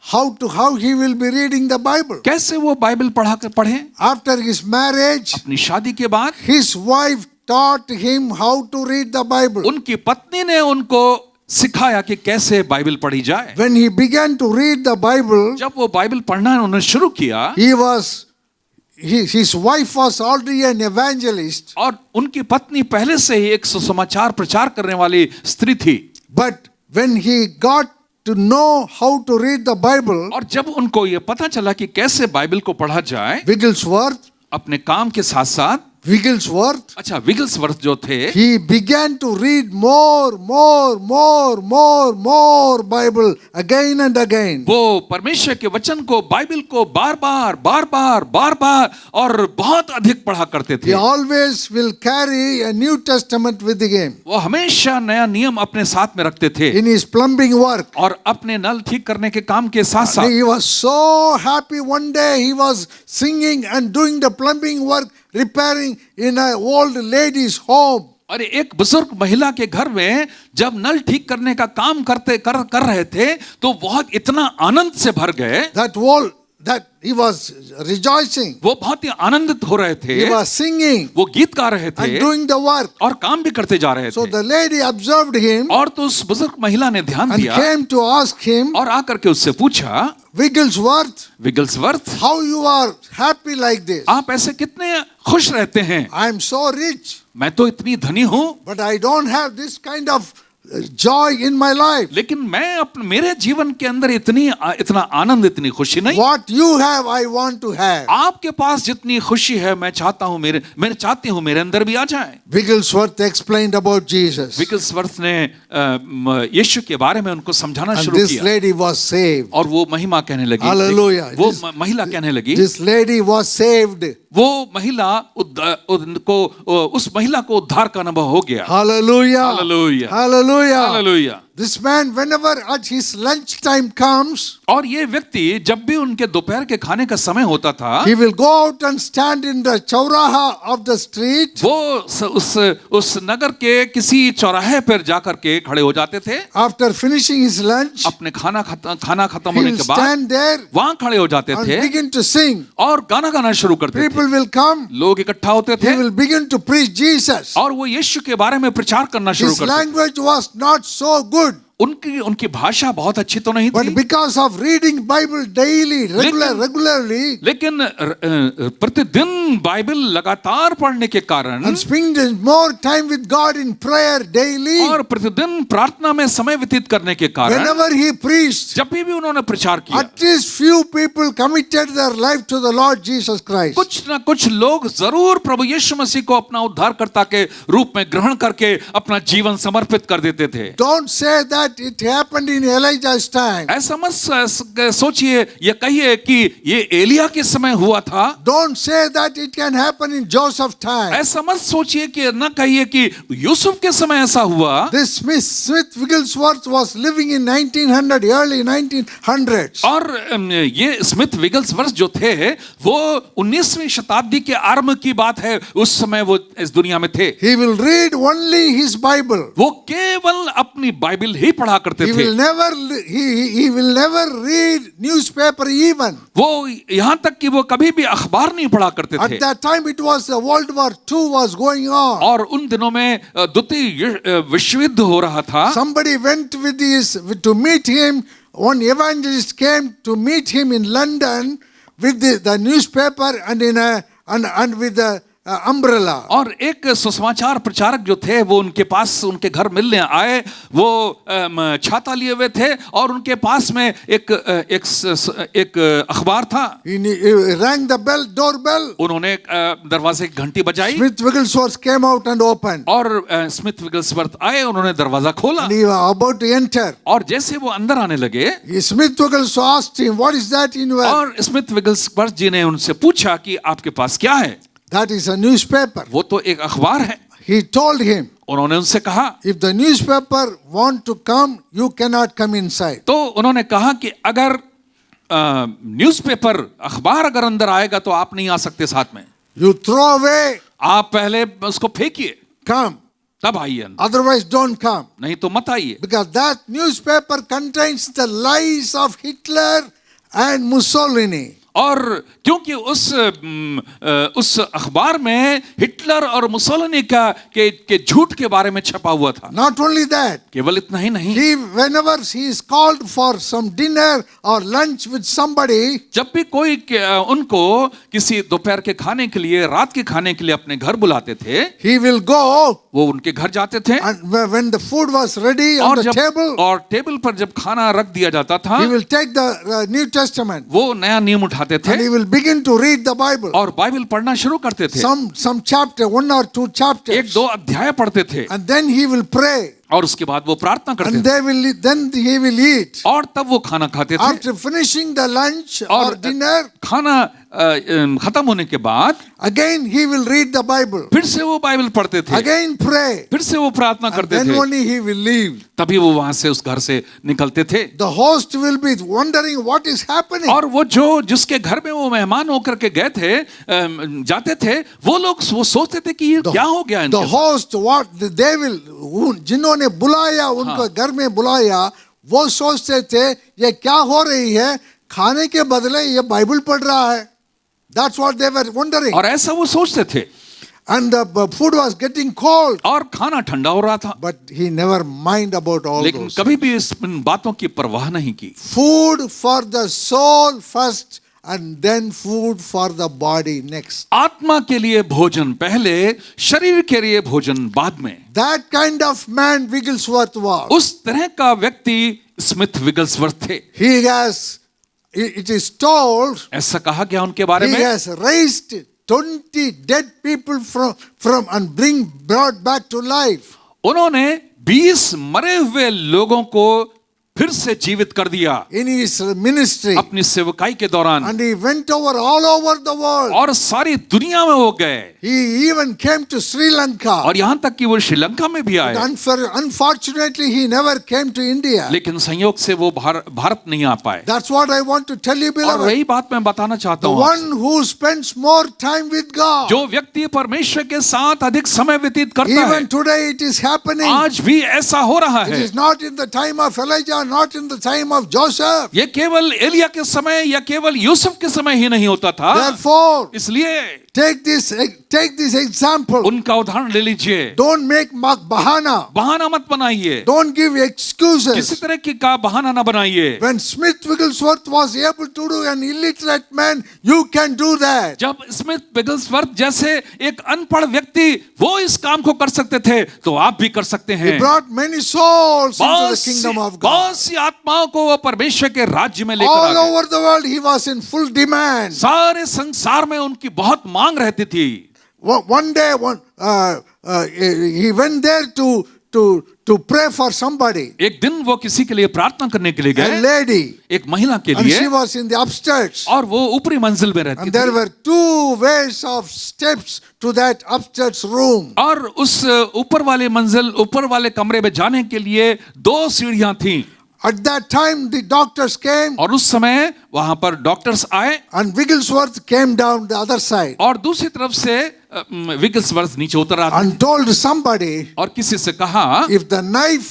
How he will be reading the Bible? कैसे वो बाइबल पढ़े? After his marriage, अपनी शादी के बाद his wife taught him how to read the Bible. उनकी पत्नी ने उनको सिखाया कि कैसे बाइबल पढ़ी जाए। When he began to read the Bible, जब वो बाइबल पढ़ना उन्होंने शुरू किया, his wife was already an evangelist. और उनकी पत्नी पहले से ही एक सुसमाचार प्रचार करने वाली स्त्री थी। But when he got to know how to read the Bible, और जब उनको ये पता चला कि कैसे बाइबल को पढ़ा जाए, Wigglesworth, अपने काम के साथ साथ, अच्छा विगल्सवर्थ जो थे, he began to read more Bible again and again. वो परमेश्वर के वचन को, बाइबल को बार बार और बहुत अधिक पढ़ा करते थे। He always will carry a New Testament with him. वो हमेशा नया नियम अपने साथ में रखते थे। In his plumbing work. और अपने नल ठीक करने के काम के साथ साथ। He was so happy. One day he was singing and doing the plumbing work, repairing in an old lady's home. और एक बुजुर्ग महिला के घर में जब नल ठीक करने का काम कर रहे थे, तो बहुत इतना आनंद से भर गए। That he was rejoicing. वो बहुत ही आनंदित हो रहे थे। He was singing. वो गीत गा रहे थे। And doing the work. और काम भी करते जा रहे थे। So the lady observed him. और तो उस बुजुर्ग महिला ने ध्यान दिया। And came to ask him. और आकर के उससे पूछा, Wigglesworth, how you are happy like this? आप ऐसे कितने खुश रहते हैं? I am so rich. मैं तो इतनी धनी हूँ। But I don't have this kind of joy in my life. लेकिन मैं मेरे जीवन के अंदर इतना आनंद, इतनी खुशी नहीं। What you have, I want to have. आपके पास जितनी खुशी है, मैं चाहती हूँ मेरे अंदर भी आ जाए। Wigglesworth explained about Jesus. Wigglesworth ने यीशु के बारे में उनको समझाना शुरू किया। And this किया। lady was saved. और वो महिमा कहने लगी। Hallelujah. वो महिला कहने लगी। This lady was saved. वो महिला उस महिला को उद्धार का अनुभव हो गया। Hallelujah. Hallelujah. Hallelujah. Hallelujah. This man, whenever at his lunch time comes, और ये व्यक्ति जब भी उनके दोपहर के खाने का समय होता था, he will go out and stand in the चौराहा of the street. वो उस नगर के किसी चौराहे पर जाकर के खड़े हो जाते थे। After finishing his lunch, अपने खाना खत्म he होने will के बाद stand there वहां खड़े हो जाते and थे begin to sing. और गाना गाना शुरू करते थे। People will come. लोग इकट्ठा होते He थे will begin to preach Jesus. और वो यीशु के बारे में प्रचार करना शुरू His करते थे। language was not so good. उनकी भाषा बहुत अच्छी तो नहीं but थी, because of reading Bible daily, regularly, लेकिन प्रतिदिन बाइबल लगातार पढ़ने के कारण and spending more time with God in prayer daily, और प्रतिदिन प्रार्थना में समय व्यतीत करने के कारण whenever he preached, जब भी उन्होंने प्रचार किया, at least few people committed their life to the Lord Jesus Christ. कुछ ना कुछ लोग जरूर प्रभु यीशु मसीह को अपना उद्धारकर्ता के रूप में ग्रहण करके अपना जीवन समर्पित कर देते थे। Don't say that it happened in Elijah's time. ऐसा मत सोचिए या कहिए कि ये एलिया के समय हुआ था। Don't say that it can happen in Joseph's time. ऐसा मत सोचिए कि न कहिए कि यूसुफ के समय ऐसा हुआ। This Smith Wigglesworth was living in 1900, early 1900s. और ये स्मिथ विगल्सवर्थ जो थे वो 19वीं शताब्दी के आरंभ की बात है, उस समय वो इस दुनिया में थे। He will read only his Bible. वो केवल अपनी बाइबल ही पढ़ा करते He थे। will never read newspaper even. वो यहाँ तक कि वो कभी भी अखबार नहीं पढ़ा करते थे। At that time it was World War II was going on. और उन दिनों में द्वितीय विश्व युद्ध हो रहा था। Somebody went to meet him. One evangelist came to meet him in London with the newspaper and with the umbrella. और एक सुसमाचार प्रचारक जो थे वो उनके पास उनके घर मिलने आए, वो छाता लिए हुए थे और उनके पास में एक अखबार था। He rang the doorbell. उन्होंने दरवाजे की घंटी बजाई। Smith Wigglesworth came out and opened. और स्मिथ विगल्सवर्थ आए, उन्होंने दरवाजा खोला And he was about to enter. और जैसे वो अंदर आने लगे, Smith Wigglesworth asked him, "What is that in your?" और स्मिथ विगल्सवर्थ जी ने उनसे पूछा कि आपके पास क्या है? That is a newspaper. वो तो एक अखबार है। He told him, उन्होंने उनसे कहा, "If the newspaper want to come, you cannot come inside." तो उन्होंने कहा कि अगर न्यूज़पेपर अखबार अगर अंदर आएगा तो आप नहीं आ सकते साथ में, You throw away, आप पहले उसको फेंकिए come. तब आइए अंदर, Otherwise, don't come. नहीं तो मत आइए। Because that newspaper contains the lies of Hitler and Mussolini. और क्योंकि उस अखबार में हिटलर और मुसोलिनी के झूठ के बारे में छपा हुआ था। Not only that, केवल इतना ही नहीं, whenever he is called for some dinner or lunch with somebody, जब भी कोई उनको किसी दोपहर के खाने के लिए, रात के खाने के लिए अपने घर बुलाते थे, he will go. वो उनके घर जाते थे And when the food was ready on the table, और टेबल पर जब खाना रख दिया जाता था, he will take the New Testament. वो नया नियम उठाते थे And he will begin to read the Bible. और बाइबल पढ़ना शुरू करते थे। Some chapter, 1 or 2 chapters. एक दो अध्याय पढ़ते थे And then he will pray. और उसके बाद वो प्रार्थना करते And थे then he will eat. और तब वो खाना खाते थे। After finishing the lunch or और dinner, खाना खत्म होने के बाद again he will read the Bible. फिर से वो बाइबल पढ़ते थे, Again pray. फिर से वो प्रार्थना And करते then थे, only he will leave. तभी वो वहां से उस घर से निकलते थे। The host will be wondering what is happening. और वो जिसके घर में वो मेहमान होकर के गए थे, जाते थे, वो लोग वो सोचते थे कि ये क्या हो गया The इनके साथ? host, what they will, जिन्होंने बुलाया, उनको घर में बुलाया, वो सोचते थे ये क्या हो रही है, खाने के बदले ये बाइबल पढ़ रहा है. That's what they were wondering. और ऐसा वो सोचते थे। And the food was getting cold. और खाना ठंडा हो रहा था, But he never mind about all लेकिन those. कभी भी इन बातों की परवाह नहीं की। Food for the soul first and then food for the body next. आत्मा के लिए भोजन पहले, शरीर के लिए भोजन बाद में। That kind of man Wigglesworth was. उस तरह का व्यक्ति स्मिथ विगल्सवर्थ थे। It is told, ऐसा कहा गया उनके बारे he में, has raised 20 dead people from and brought back to life. उन्होंने 20 मरे हुए लोगों को फिर से जीवित कर दिया In his ministry. अपनी सेवकाई के दौरान, And he went all over the world. और सारी दुनिया में वो गए, He even came to Sri Lanka. और यहाँ तक कि वो श्रीलंका में भी आए, Unfortunately, he never came to India. लेकिन संयोग से वो भारत नहीं आ पाए। That's what I want to tell you, और beloved. वही बात मैं बताना चाहता The हूँ, one who spends more time with God. जो व्यक्ति परमेश्वर के साथ अधिक समय व्यतीत करता है, Even today it is happening. आज भी ऐसा हो रहा It है। is not in the time of Elijah not in the time of Joseph. ये केवल एलिया के समय या केवल यूसुफ के समय ही नहीं होता था। Therefore, इसलिए take this example. उनका उदाहरण ले लीजिए। Don't make bahana. बहाना मत बनाइए, Don't give किसी excuses. तरह की का बहाना ना बनाइए। When Smith Wigglesworth was able to do an illiterate man, you can do that. जब स्मिथ विगल्सवर्थ जैसे एक अनपढ़ व्यक्ति वो इस काम को कर सकते थे, तो आप भी कर सकते हैं। He brought many souls into the बहुत kingdom of सी God. आत्माओं को वो परमेश्वर के राज्य में लेकर आ All गए। over the world, he was in full demand. सारे संसार में उनकी बहुत मांग रहती थी। One day, he went there to pray for somebody, एक दिन वो किसी के लिए प्रार्थना करने के लिए a गए, lady, एक महिला के and she लिए, was in the upstairs. और वो ऊपरी मंजिल में रहती And there थी। were 2 ways of steps to that upstairs room. और उस ऊपर वाले कमरे में जाने के लिए 2 सीढ़ियां थी। At that time, the doctors came, और उस समय वहां पर डॉक्टर्स आए, and Wigglesworth came down the other side और दूसरी तरफ से विगल्सवर्थ नीचे उतर आता and told somebody, और किसी से कहा, if the knife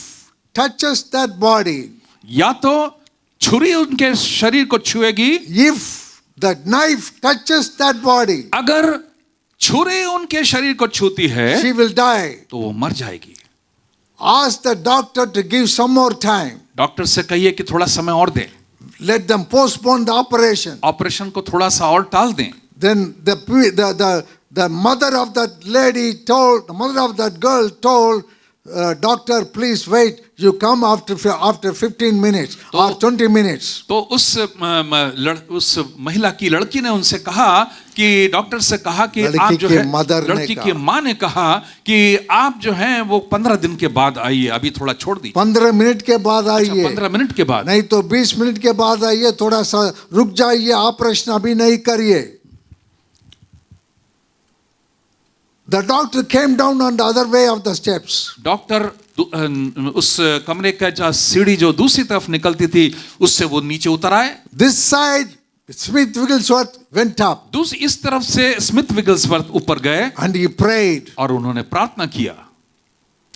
touches that body, या तो छुरी उनके शरीर को छुएगी, if the knife touches that body, अगर छुरी उनके शरीर को छूती है she will die. तो वो मर जाएगी। Ask the doctor to give some more time. Doctor से कहिए कि थोड़ा समय और दें, Let them postpone the operation. Operation को थोड़ा सा और टाल दें। Then the mother of that lady told, the mother of that girl told, doctor, please wait. You come after 15 minutes or 20 minutes. तो उस महिला की लड़की ने उनसे कहा कि डॉक्टर से कहा कि आप जो है, लड़की की माँ ने कहा कि आप जो हैं वो 15 दिन के बाद आइए, अभी थोड़ा छोड़ दीजिए। 15 मिनट के बाद आइए, 15 मिनट के बाद, नहीं तो 20 मिनट के बाद आइए, थोड़ा सा रुक जाइए, ऑपरेशन अभी नहीं करिए। The doctor came down on the other way of the steps. Doctor उस कमरे का जो सीढ़ी जो दूसरी तरफ निकलती थी उससे वो नीचे उतर आए। This side, Smith Wigglesworth went up. दूसरी इस तरफ से स्मिथ विगल्सवर्थ ऊपर गए And he prayed. और उन्होंने प्रार्थना किया।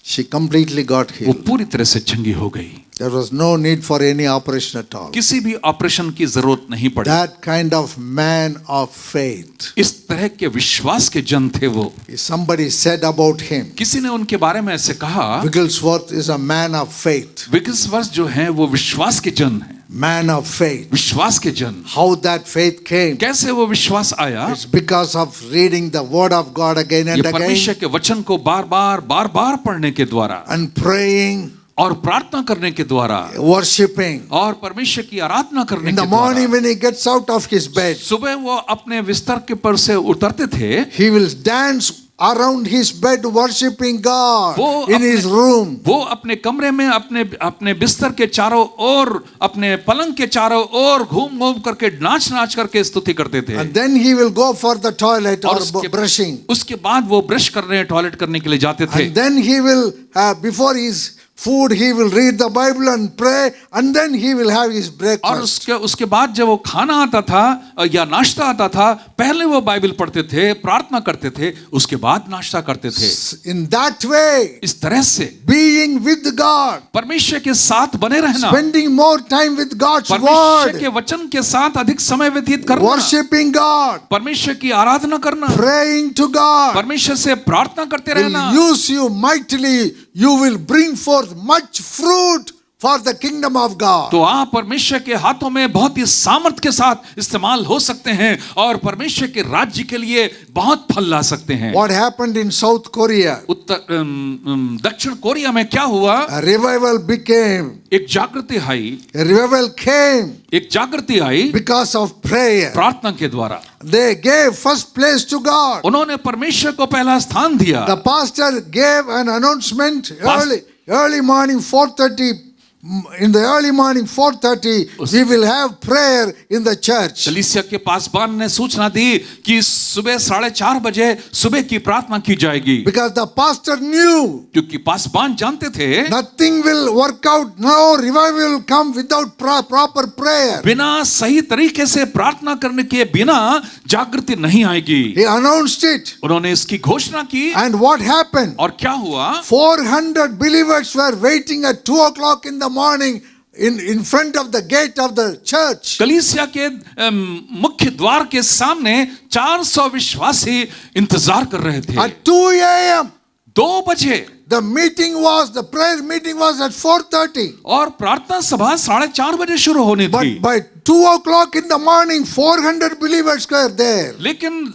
She completely got वो healed. पूरी तरह से चंगी हो गई। There was no need for any operation at all. किसी भी ऑपरेशन की जरूरत नहीं पड़ी। That kind of man of faith. इस तरह के विश्वास के जन थे वो। Somebody said about him, किसी ने उनके बारे में ऐसे कहा, Wigglesworth is a man of faith. Wigglesworth जो है वो विश्वास के जन है। Man of faith. विश्वास के जन। How that faith came? कैसे वो विश्वास आया? It's because of reading the word of God again and ये परमेश्वर again के वचन को बार बार पढ़ने के द्वारा and praying, और प्रार्थना करने के द्वारा worshiping. और परमेश्वर की आराधना करने In के the morning द्वारा। when he gets out of his bed, सुबह वो अपने बिस्तर के पर से उतरते थे, he will dance around his bed worshiping God वो in his room. वो अपने कमरे में अपने बिस्तर के चारों ओर, अपने पलंग के चारों ओर घूम करके नाच करके स्तुति करते थे। And then he will go for the toilet or brushing. उसके बाद वो ब्रश करने, टॉयलेट करने के लिए जाते थे। And then he will, before his food, he will read the Bible and pray, and then he will have his और breakfast. उसके बाद जब वो खाना आता था या नाश्ता आता था, पहले वो बाइबल पढ़ते थे, प्रार्थना करते थे, उसके बाद नाश्ता करते थे। In that way, इस तरह से being with God, परमेश्वर के साथ बने रहना, spending more time with God's परमेश्वर के word, वचन के साथ अधिक समय व्यतीत करना, worshiping God, परमेश्वर की आराधना करना, praying to God, परमेश्वर से प्रार्थना करते रहना, will use you mightily. You will bring forth much fruit for the kingdom of God. तो आप परमेश्वर के हाथों में बहुत ही सामर्थ के साथ इस्तेमाल हो सकते हैं और परमेश्वर के राज्य के लिए बहुत फल ला सकते हैं। What happened in South Korea? दक्षिण कोरिया में क्या हुआ? A revival became. एक जागृति आई, A revival came एक जागृति आई because of prayer. प्रार्थना के द्वारा। They gave first place to God. उन्होंने परमेश्वर को पहला स्थान दिया। The pastor gave an announcement early morning 4:30. In the early morning 4:30 we will have prayer in the church. कलीसिया के पासबान ने सूचना दी कि सुबह 4:30 बजे सुबह की प्रार्थना की जाएगी। Because the pastor knew क्योंकि पासबान जानते थे nothing will work out, no revival will come without proper prayer. बिना सही तरीके से प्रार्थना करने के बिना जागृति नहीं आएगी। He announced it. उन्होंने इसकी घोषणा की And what happened? और क्या हुआ? 400 believers were waiting at 2 o'clock in the morning in front of the gate of the church. कलीसिया के मुख्य द्वार के सामने 400 विश्वासी इंतजार कर रहे थे। At 2 a.m. 2 बजे the prayer meeting was at 4:30. और प्रार्थना सभा 4:30 बजे शुरू होनी थी। But by 2 o'clock in the morning, 400 believers were there. लेकिन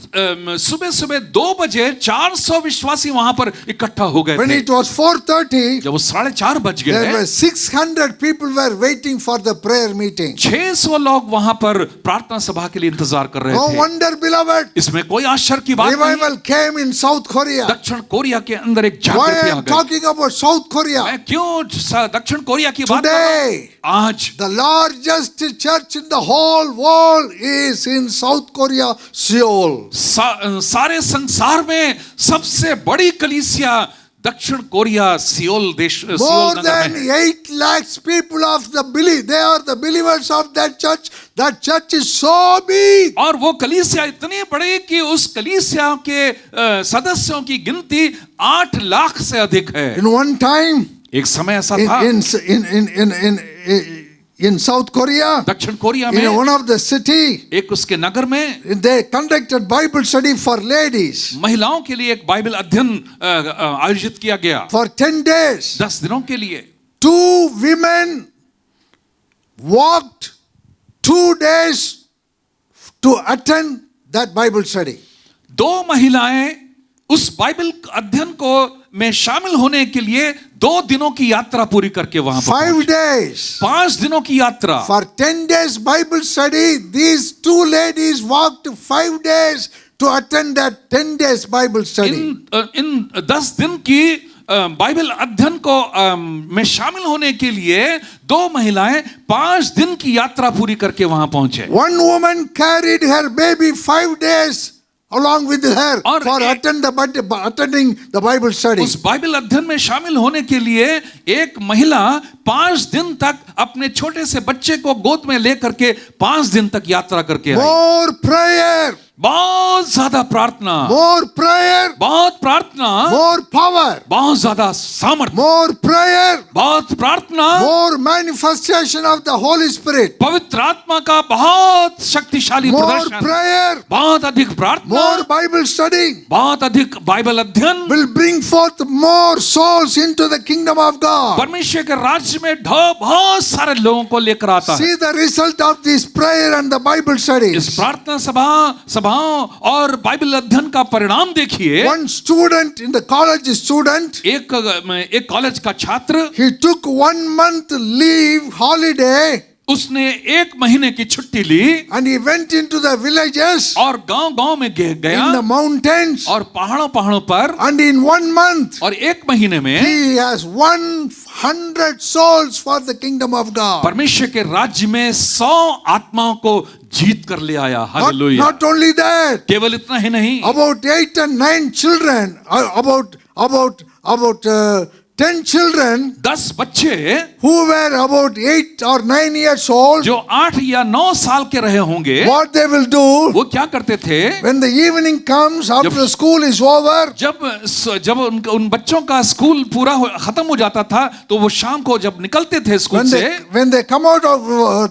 सुबह सुबह 2 बजे 400 विश्वासी वहां पर इकट्ठा हो गए When थे। it was 4:30, जब वो 4:30 बज there गए, were 600 people were waiting for the prayer meeting. 600 लोग वहां पर प्रार्थना सभा के लिए इंतजार कर रहे No थे। wonder, beloved, इसमें कोई आश्चर्य की बात नहीं। revival came in South Korea. दक्षिण कोरिया के अंदर एक Why जागृति I आ am गई। talking about South Korea? मैं क्यों दक्षिण कोरिया की बात कर रहा हूं? Today, आज the largest church in the whole world is in South Korea, Seoul. सारे संसार में सबसे बड़ी कलीसिया दक्षिण कोरिया सियोल More नगर than में है। 8 lakhs people of the they are the believers of that church. That church is so big. और वो कलीसिया इतनी बड़ी कि उस कलीसिया के सदस्यों की गिनती 8 लाख से अधिक है। In one time, एक समय ऐसा था in South Korea, दक्षिण कोरिया in में one of the city, एक उसके नगर में they conducted Bible study for ladies महिलाओं के लिए एक बाइबल अध्ययन आयोजित किया गया for 10 days. 10 दिनों के लिए। 2 women walked 2 days to attend that Bible study. 2 महिलाएं उस बाइबल अध्ययन को में शामिल होने के लिए 2 दिनों की यात्रा पूरी करके वहां पर 5 पहुंचे। days. 5 दिनों की यात्रा। For 10 days Bible study, these 2 ladies walked 5 days to attend that 10 days Bible study. इन 10 दिन की बाइबल अध्ययन को में शामिल होने के लिए 2 महिलाएं 5 दिन की यात्रा पूरी करके वहां पहुंचे। One woman carried her baby 5 days along with her और for attending the Bible study. उस बाइबल अध्ययन में शामिल होने के लिए एक महिला 5 दिन तक अपने छोटे से बच्चे को गोद में लेकर के 5 दिन तक यात्रा करके आई। More prayer, बहुत ज्यादा प्रार्थना, more prayer, बहुत प्रार्थना, more power, बहुत ज्यादा सामर्थ्य, more prayer, बहुत प्रार्थना, more manifestation of the Holy Spirit, पवित्र आत्मा का बहुत शक्तिशाली more प्रदर्शन, prayer, बहुत अधिक प्रार्थना, more Bible study बहुत अधिक बाइबल अध्ययन will bring forth more souls into the kingdom of God. परमेश्वर के राज्य में बहुत सारे लोगों को लेकर आता है। See the result of this prayer and the Bible इस studies. प्रार्थना सभाओं और बाइबल अध्ययन का परिणाम देखिए। One student in the college student, एक कॉलेज का छात्र, he took 1 month leave holiday उसने 1 महीने की छुट्टी ली and he went into the villages और गांव-गांव में गया in the mountains, और पहाड़ों पर, and in 1 month और 1 महीने में he has 100 souls for the kingdom of God. परमेश्वर के राज्य में 100 आत्माओं को जीत कर ले आया। हालेलुया। Not only that, केवल इतना ही नहीं, about 8 and 9 children, about 10 children 10 बच्चे who were about 8 or 9 years old, जो 8 या 9 साल के रहे होंगे, what they will do वो क्या करते थे? when the evening comes after the school is over, जब उन बच्चों का स्कूल पूरा खत्म हो जाता था तो वो शाम को जब निकलते थे स्कूल से, when they come out of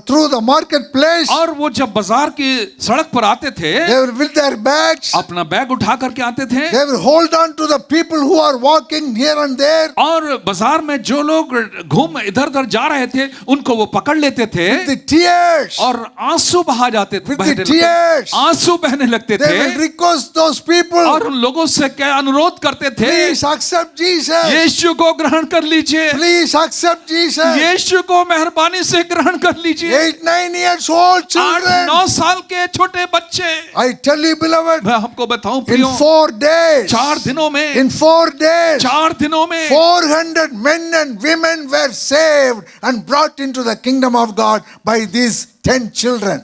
through the marketplace, और वो जब बाजार की सड़क पर आते थे, they will with their bags, अपना बैग उठा करके आते थे, they will hold on to the people who are walking here and there, और बाजार में जो लोग घूम इधर उधर जा रहे थे उनको वो पकड़ लेते थे, with the tears, और आंसू बहा जाते थे, with the tears, आंसू बहने लगते they will थे, request those people, और उन लोगों से क्या अनुरोध करते थे? please accept Jesus, यीशु को ग्रहण कर लीजिए, please accept Jesus. यीशु को मेहरबानी से ग्रहण कर लीजिए। 8-9 years old children, 8-9 साल के छोटे बच्चे, I tell you beloved, मैं आपको बताऊं in प्रियो, 4 days, 4 दिनों में, in 4 days, 4 दिनों में 400 men and women were saved and brought into the kingdom of God by these 10 children.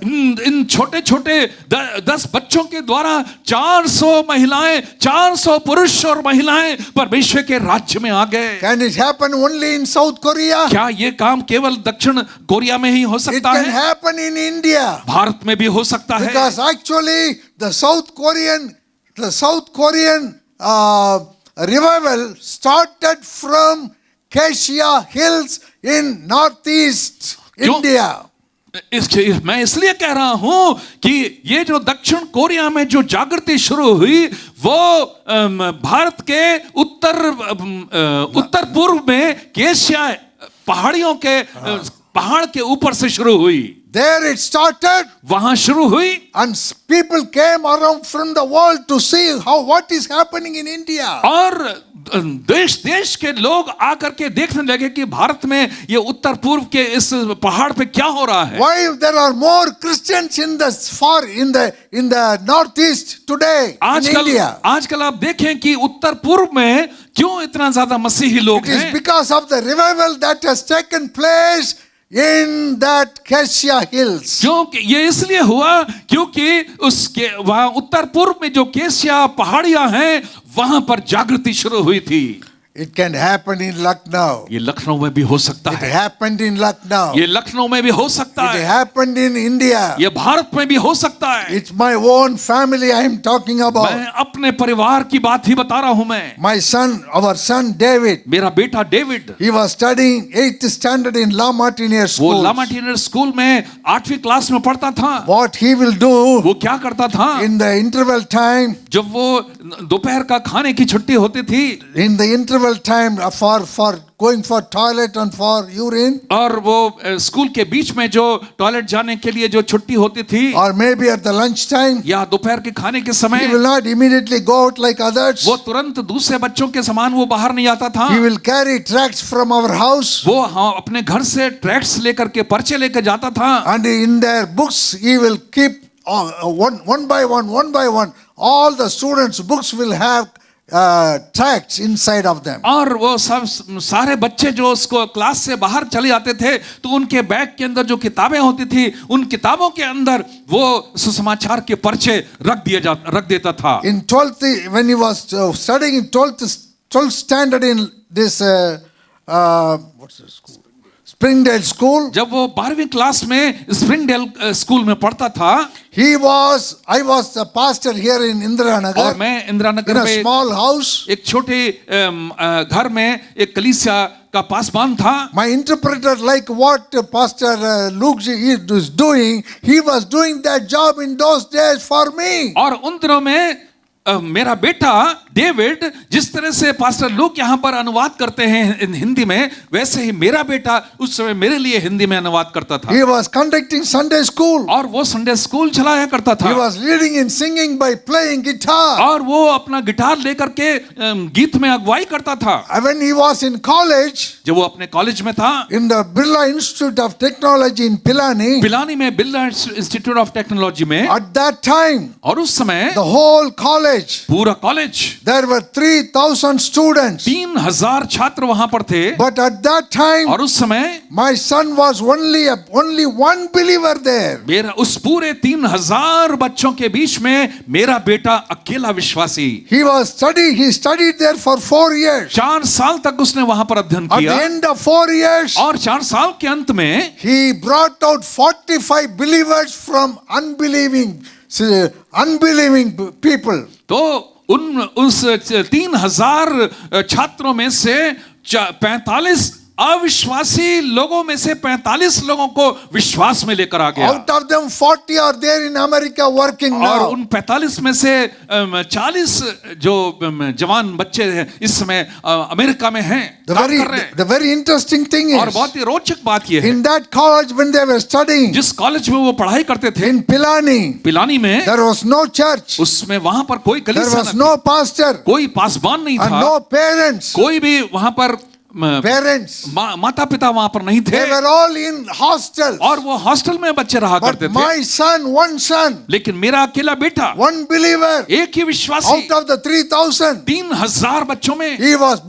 इन छोटे छोटे 10 बच्चों के द्वारा 400 महिलाएं, 400 पुरुष और महिलाएं परमेश्वर के राज्य में आ गए। Can it happen only in South Korea? क्या ये काम केवल दक्षिण कोरिया में ही हो It सकता can है? happen in India. भारत में भी हो सकता है, Because actually the South Korean revival started from Acacia Hills in northeast क्यों? India. मैं इसलिए कह रहा हूं कि ये जो दक्षिण कोरिया में जो जागृति शुरू हुई वो भारत के उत्तर पूर्व में केशिया पहाड़ियों के पहाड़ के ऊपर से शुरू हुई. There it started, वहां शुरू हुई and people came around from the world to see what is happening in India. और देश देश के लोग आकर के देखने लगे कि भारत में ये उत्तर पूर्व के इस पहाड़ पे क्या हो रहा है. Why there are more Christians in the northeast today in India? आजकल आप देखें कि उत्तर पूर्व में क्यों इतना ज्यादा मसीही लोग It is हैं. because of the revival that has taken place in that Acacia Hills. क्योंकि ये इसलिए हुआ क्योंकि उसके वहां उत्तर पूर्व में जो केशिया पहाड़ियां हैं वहां पर जागृति शुरू हुई थी. It can happen in Lucknow. ये लखनऊ में भी हो सकता It है. happened in Lucknow. ये लखनऊ में भी हो सकता It है. happened in India. ये भारत में भी हो सकता है. It's my own family I am talking मैं about. अपने परिवार की बात ही बता रहा हूं. मैं My son, our son David, मेरा बेटा David he was studying 8th standard in La Martiniere वो school. लामार्टिनियर स्कूल में 8वीं क्लास में पढ़ता था. What he will do वो क्या करता था in the interval time, जब वो दोपहर का खाने की छुट्टी होती थी in the interval time for going for toilet and for urine, और वो स्कूल के बीच में जो टॉयलेट जाने के लिए जो छुट्टी होती थी or maybe at the lunch time, या दोपहर के खाने के he समय will not immediately go out like others. वो तुरंत दूसरे बच्चों के समान वो बाहर नहीं आता था. He will carry tracts from our house, वो अपने घर से ट्रैक्ट्स लेकर के पर्चे लेकर जाता था. and in their books he will keep one by one. All the students' books will have tracts inside of them. और वो सब सारे बच्चे जो उसको क्लास से बाहर चले जाते थे तो उनके बैग के अंदर जो किताबें होती थी उन किताबों के अंदर वो सुसमाचार के पर्चे रख देता था. In 12th, when he was studying in 12th standard in this what's the school? Springdale School. जब वो 12वीं क्लास में स्प्रिंगडेल स्कूल में पढ़ता था I was the pastor here in Indira और Nagar, मैं इंदिरा in नगर a में small house. एक छोटे घर में एक कलीसिया का पासबान था. My interpreter, like what Pastor Luke is doing, he was doing that job in those days for me. और उन दिनों में मेरा बेटा डेविड जिस तरह से पास्टर लूक यहाँ पर अनुवाद करते हैं हिंदी में वैसे ही मेरा बेटा उस समय मेरे लिए हिंदी में अनुवाद करता था. He was conducting Sunday school. और वो संडे स्कूल चलाया करता था. He was leading in singing by playing guitar. और वो अपना गिटार लेकर के गीत में अगुवाई करता था. When he was in college, जब वो अपने कॉलेज में था in the Birla Institute of Technology in Pilani, Pilani में बिरला इंस्टीट्यूट ऑफ टेक्नोलॉजी में, at that time, और उस समय the whole college, पूरा कॉलेज there were 3,000 students. 3000 छात्र वहां पर थे. But at that time, और उस समय my son was only one believer there. मेरा उस पूरे 3000 बच्चों के बीच में मेरा बेटा अकेला विश्वासी. He studied there for 4 years. 4 साल तक उसने वहां पर अध्ययन At किया the end of 4 years, और 4 साल के अंत में he brought out 45 believers from unbelieving people. तो उस 3000 छात्रों में से 45 अविश्वासी लोगों में से 45 लोगों को विश्वास में लेकर आ गया. Out of them, 40 are there in America working और now. उन 45 में से 40 जो जवान बच्चे हैं इस समय अमेरिका में हैं, काम कर रहे हैं. The very interesting thing और is, बहुत ही रोचक बात यह है in that college when they were studying जिस कॉलेज में वो पढ़ाई करते थे in Pilani, पिलानी में, there was no church, उसमें वहां पर कोई there कलीसिया was न no pastor, कोई पासबान नहीं and था, no parents. कोई भी वहां पर Parents, माता पिता वहां पर नहीं थे, they were all in hostels. और वो हॉस्टल में बच्चे रहा But करते थे. my son, one son, लेकिन मेरा अकेला बेटा one believer, एक ही विश्वासी out of the 3,000, 3000 बच्चों में he was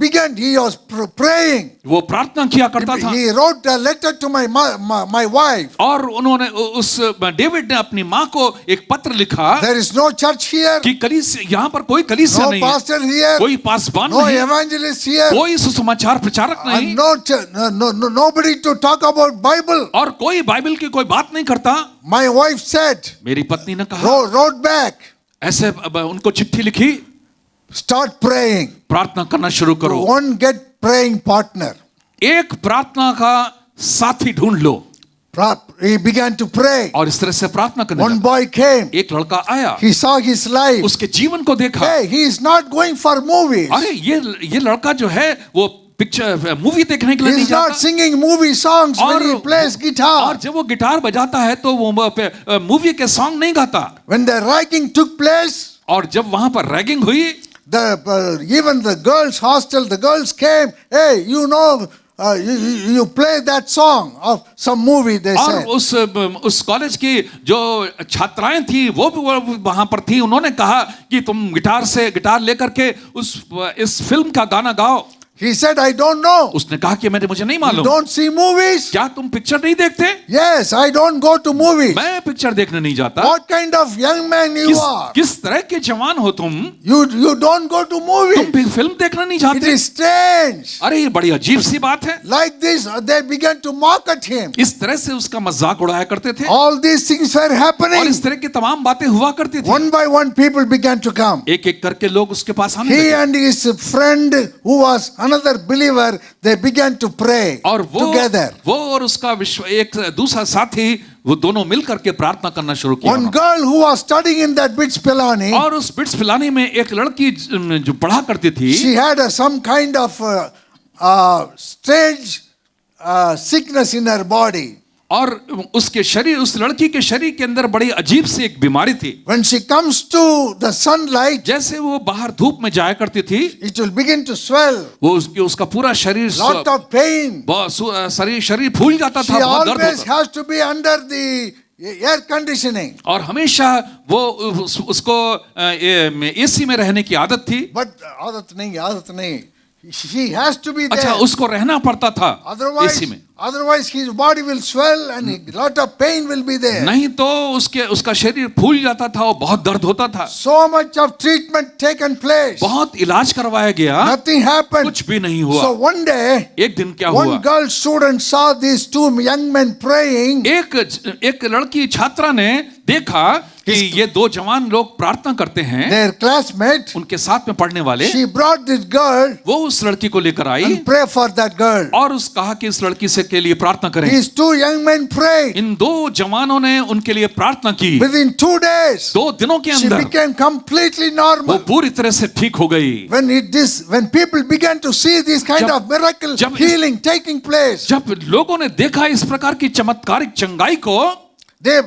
praying. वो प्रार्थना किया करता था. He wrote a letter to my wife. और उन्होंने उस डेविड ने अपनी माँ को एक पत्र लिखा There is no church here, कि कलीसिया यहाँ पर कोई कलीसिया no नहीं है, pastor here, कोई पासबान no नहीं, evangelist here, कोई सुसमाचार प्रचारक नहीं, and nobody to talk about Bible. और कोई बाइबल की कोई बात नहीं करता. My wife said, मेरी पत्नी ने कहा, wrote back, ऐसे उनको चिट्ठी लिखी, start praying. प्रार्थना करना शुरू करो. One get praying partner. एक प्रार्थना का साथी ढूंढ लो He began to pray. और इस तरह से प्रार्थना करने One लगा। boy came. एक लड़का आया, He saw his life. उसके जीवन को देखा। Hey, he is not going for movies. अरे ये लड़का जो है वो पिक्चर मूवी देखने के लिए He नहीं is not जाता, singing movie songs when he plays और guitar. जब वो गिटार बजाता है तो वो मूवी के सॉन्ग नहीं गाता। When the ragging took place, और जब वहां पर रैगिंग हुई, even the girls' hostel, the girls came. Hey, you play that song of some movie. They और said. उस कॉलेज की जो छात्राएं थी वो भी वहां पर थी, उन्होंने कहा कि तुम गिटार लेकर के इस फिल्म का गाना गाओ। He said, I don't know. उसने कहा कि मुझे नहीं You मालूम। don't see movies? क्या तुम पिक्चर नहीं देखते? Yes, I don't go to movies. मैं पिक्चर देखने नहीं जाता। What kind of young man you are? किस तरह के जवान हो तुम? You don't go to तुम movies. भी फिल्म देखना नहीं It चाहते? is strange. अरे ये बड़ी अजीब सी बात है। Like this, they began to mock at him. इस तरह से उसका मजाक उड़ाया करते थे All these things were और happening. इस तरह की तमाम बातें हुआ करती थी। One by one, people began to come. एक एक करके लोग उसके पास आने He लगे and his friend, who was another believer, they began to pray और together. वो और उसका एक दूसरा साथी, वो दोनों मिलकर के प्रार्थना करना शुरू किया। One girl who was studying in that BITS Pilani, और उस बिट्स पिलानी में एक लड़की जो पढ़ा करती थी, she had some kind of strange sickness in her body. और उस लड़की के शरीर के अंदर बड़ी अजीब सी एक बीमारी थी। When she comes to the sunlight, जैसे वो बाहर धूप में जाया करती थी, it will begin to swell. वो उसका पूरा शरीर Lot of pain. शरीर फूल जाता She था, बहुत दर्द always होता। has to be under the air conditioning. और हमेशा वो उसको एसी में रहने की आदत थी। But आदत नहीं. She has to be there. अच्छा, उसको रहना पड़ता था Otherwise, एसी में, otherwise his body will swell and a lot of pain will be there. नहीं तो उसका शरीर फूल जाता था और बहुत दर्द होता था। So much of treatment taken place. बहुत इलाज करवाया गया, Nothing happened. कुछ भी नहीं हुआ। So one day, एक दिन क्या one हुआ, girl student saw these two young men praying. एक लड़की छात्रा ने देखा कि ये दो जवान लोग प्रार्थना करते हैं, Their classmate, उनके साथ में पढ़ने वाले, she brought this girl वो उस लड़की को लेकर आई and pray for that girl. और कहा कि इस लड़की से के लिए प्रार्थना करें। These two young men prayed. इन दो जवानों ने उनके लिए प्रार्थना की। Within 2 days, 2 दिनों के she अंदर became completely वो normal. पूरी तरह से ठीक हो गई। When people began to see this kind of miracle healing taking place, जब लोगों ने देखा इस प्रकार की चमत्कारिक चंगाई को, they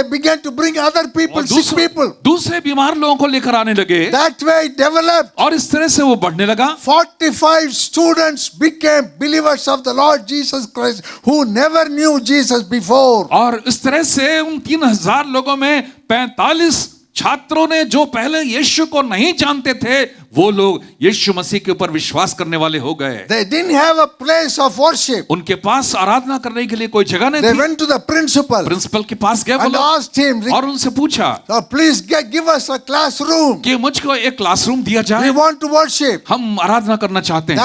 began to bring other people, sick people. दूसरे बीमार लोगों को लेकर आने लगे That way it developed. और इस तरह से वो बढ़ने लगा। 45 students became believers of the Lord Jesus Christ who never knew Jesus before. और इस तरह से उन 3000 लोगों में 45 छात्रों ने जो पहले यीशु को नहीं जानते थे, वो लोग यीशु मसीह के ऊपर विश्वास करने वाले हो गए। They didn't have a place of worship. उनके पास आराधना करने के लिए कोई जगह नहीं They थी। went to the principal principal के पास गए वो and लोग asked him, और उनसे पूछा please give us a classroom. कि मुझको एक क्लासरूम दिया We जाए, want to worship. हम आराधना करना चाहते हैं।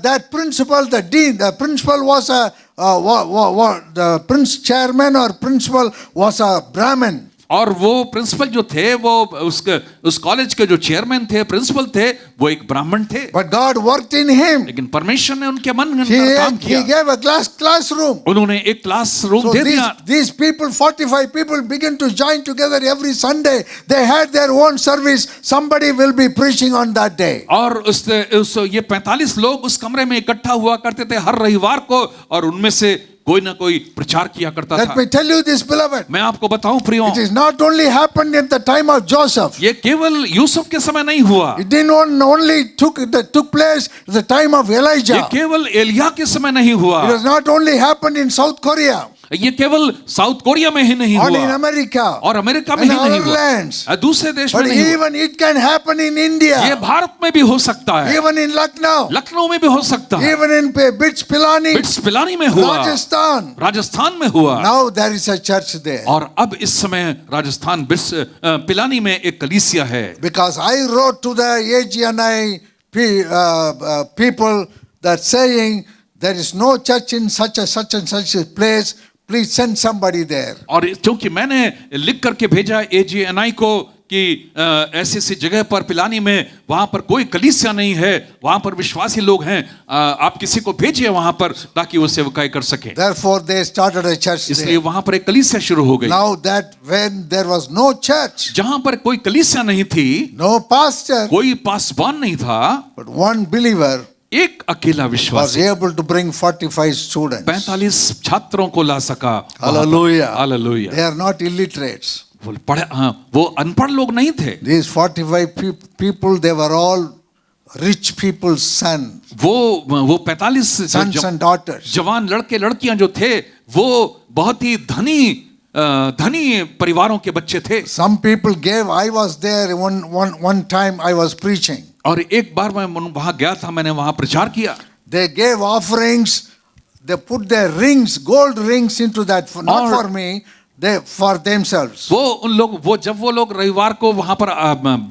That principal, the dean, the principal was the chairman or principal was a Brahmin. और वो प्रिंसिपल जो थे, वो उस कॉलेज के जो चेयरमैन थे, प्रिंसिपल थे, वो एक ब्राह्मण थे। But God worked in him. लेकिन परमेश्वर ने उनके मन में काम He किया। gave a classroom. उन्होंने एक क्लासरूम So दे दिया। these people, 45 people, began to join together every Sunday. They had their own service. Somebody will be preaching on that day. और ये 45 लोग उस कमरे में इकट्ठा हुआ करते थे हर रविवार को, और उनमें से कोई ना कोई प्रचार किया करता Let था। me tell you this, beloved. मैं आपको बताऊं प्रियो, It is not only happened at the time of Joseph. ये केवल यूसुफ के समय नहीं हुआ, It didn't only took place at the time of ये Elijah. केवल एलिया के समय नहीं हुआ, It has not only happened in South Korea ये केवल साउथ कोरिया में ही नहीं or in हुआ America और अमेरिका में and ही नहीं other lands. हुआ, दूसरे देश में But नहीं हुआ, even it can happen in ये India, भारत में भी हो सकता है, even in Lucknow, लखनऊ में भी हो सकता है, even in BITS Pilani, bits Pilani में हुआ, Rajasthan. राजस्थान में हुआ, Now there is a church there. और अब इस समय राजस्थान बिट्स पिलानी में एक कलीसिया है। Because I wrote to the AGNI people that saying there is no church in such and such a place. Please send somebody there. और क्योंकि मैंने लिख करके भेजा AGNI को कि ऐसी ऐसी जगह पर पिलानी में वहां पर कोई कलीसिया नहीं है, वहां पर विश्वासी लोग हैं, आप किसी को भेजिए वहां पर ताकि वो सेवकाई कर सके। Therefore, they started a church इसलिए there. वहां पर एक कलीसिया शुरू हो गई। Now that when there was no church, जहां पर कोई कलीसिया नहीं थी, no pastor, कोई पासवान नहीं था, but one believer एक अकेला was विश्वासी able to bring 45 students. 45 छात्रों को ला सका। Hallelujah. Hallelujah. They are not illiterates. वो पढ़े, हाँ, वो अनपढ़ लोग नहीं थे। These 45 people, they were all rich people's sons, वो 45 sons and daughters. जवान लड़के लड़कियां जो थे वो बहुत ही धनी परिवारों के बच्चे थे। Some people gave, I was there one time I was preaching. और एक बार मैं वहां गया था, मैंने वहां प्रचार किया। They gave offerings, they put their rings, gold rings into that, not for me, they for themselves. जब वो लोग रविवार को वहां पर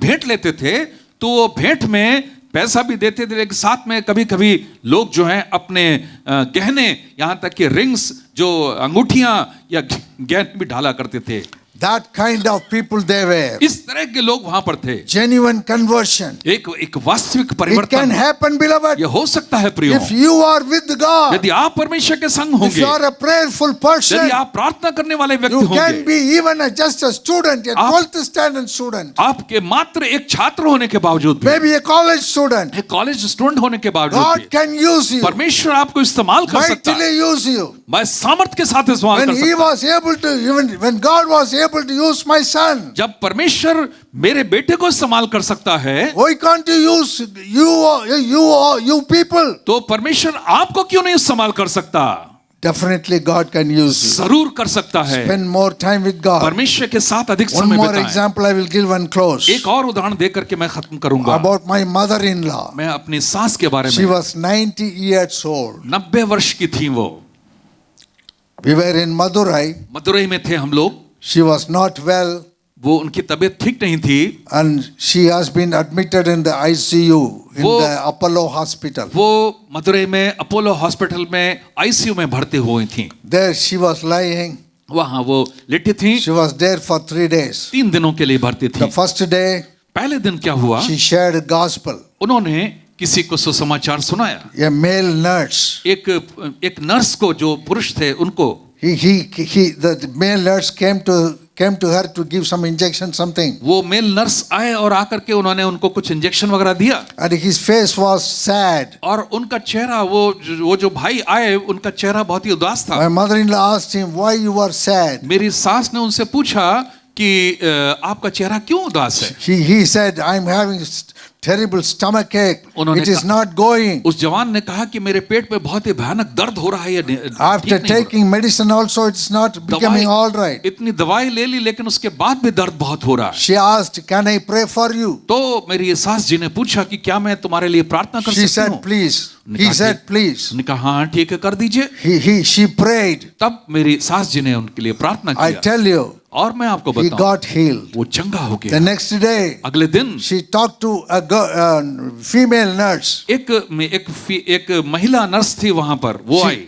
भेंट लेते थे तो वो भेंट में पैसा भी देते थे, लेकिन साथ में कभी कभी लोग जो हैं अपने गहने, यहां तक कि रिंग्स, जो अंगूठियां या गहने भी डाला करते थे। That kind of people they were. इस तरह के लोग वहां पर थे। Genuine conversion. एक वास्तविक It परिवर्तन can happen, beloved. ये हो सकता है प्रियो। If you are with God, यदि आप परमेश्वर के संग if होंगे, you are a prayerful person, यदि आप प्रार्थना करने वाले व्यक्ति you can होंगे, be even just a student, a 12th standard student, आपके मात्र एक छात्र होने के बावजूद भी, maybe a college student. एक कॉलेज स्टूडेंट होने के बावजूद God भी, can use you, परमेश्वर आपको इस्तेमाल कर सकता है। mightily use you. मैं सामर्थ्य के साथ इस्तेमाल When कर he सकता हूं। was able to, even when God was able to use my son, जब परमेश्वर मेरे बेटे को इस्तेमाल कर सकता है, why can't you use you people? तो परमेश्वर आपको क्यों नहीं इस्तेमाल कर सकता? Definitely God can use you. जरूर कर सकता है। Spend more time with God. परमेश्वर के साथ अधिक One समय more बिताएं। example I will give and close. एक और उदाहरण देकर के मैं खत्म करूंगा। About my mother-in-law. मैं अपनी सास के बारे She में। was 90 years old. 90 वर्ष की थी वो। We were in Madurai. Madurai में थे हम लोग। She was not well वो उनकी तबीयत ठीक नहीं थी। and she has been admitted in the ICU in the Apollo hospital. वो मदुरई में अपोलो हॉस्पिटल में आईसीयू में भर्ती हुई थी। There she was lying. वहां वो लेटी थी। She was there for 3 days. 3 दिनों के लिए भर्ती थी। The first day, पहले दिन क्या हुआ? she shared gospel. उन्होंने किसी को सुसमाचार सुनाया। A male nurse. एक नर्स को, जो पुरुष थे उनको, The male nurse came to her to give some injection, something. वो मेल नर्स आए और आकर के उन्होंने उनको कुछ इंजेक्शन वगैरह दिया। And his face was sad. और उनका चेहरा, वो जो भाई आए, उनका चेहरा बहुत ही उदास था। My mother-in-law asked him, why you are sad? मेरी सास ने उनसे पूछा कि आपका चेहरा क्यों उदास है? He said, I'm having terrible stomach ache. It is not going. उस जवान ने कहा कि मेरे पेट में बहुत ही भयानक दर्द हो रहा है, ये After taking medicine also, it's not becoming all right. इतनी दवाई ले ली लेकिन उसके बाद भी दर्द बहुत हो रहा है। She asked, can I pray for you? तो मेरी सास जी ने पूछा कि क्या मैं तुम्हारे लिए प्रार्थना कर She सकती हूँ? said, please. He said, please. उन्होंने कहा हाँ ठीक है, कर दीजिए। She prayed. तब मेरी सास जी ने उनके लिए प्रार्थना I किया। tell you, और मैं आपको he बताऊं, got healed. वो चंगा हो The गया। next day, अगले दिन she talked to a female nurse. एक महिला नर्स थी वहां पर, वो आई।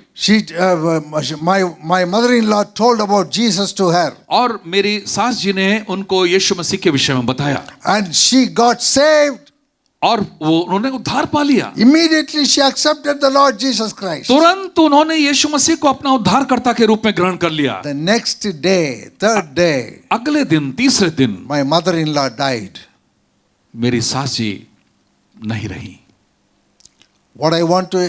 My mother-in-law told about Jesus to her. और मेरी सास जी ने उनको यीशु मसीह के विषय में बताया। And she got saved. और उन्होंने उद्धार पा लिया। Immediately she accepted the Lord Jesus Christ. तुरंत उन्होंने यीशु मसीह को अपना उद्धारकर्ता के रूप में ग्रहण कर लिया। The next day, third day, अगले दिन, तीसरे दिन, my mother-in-law died. मेरी सास जी नहीं रही। What I want to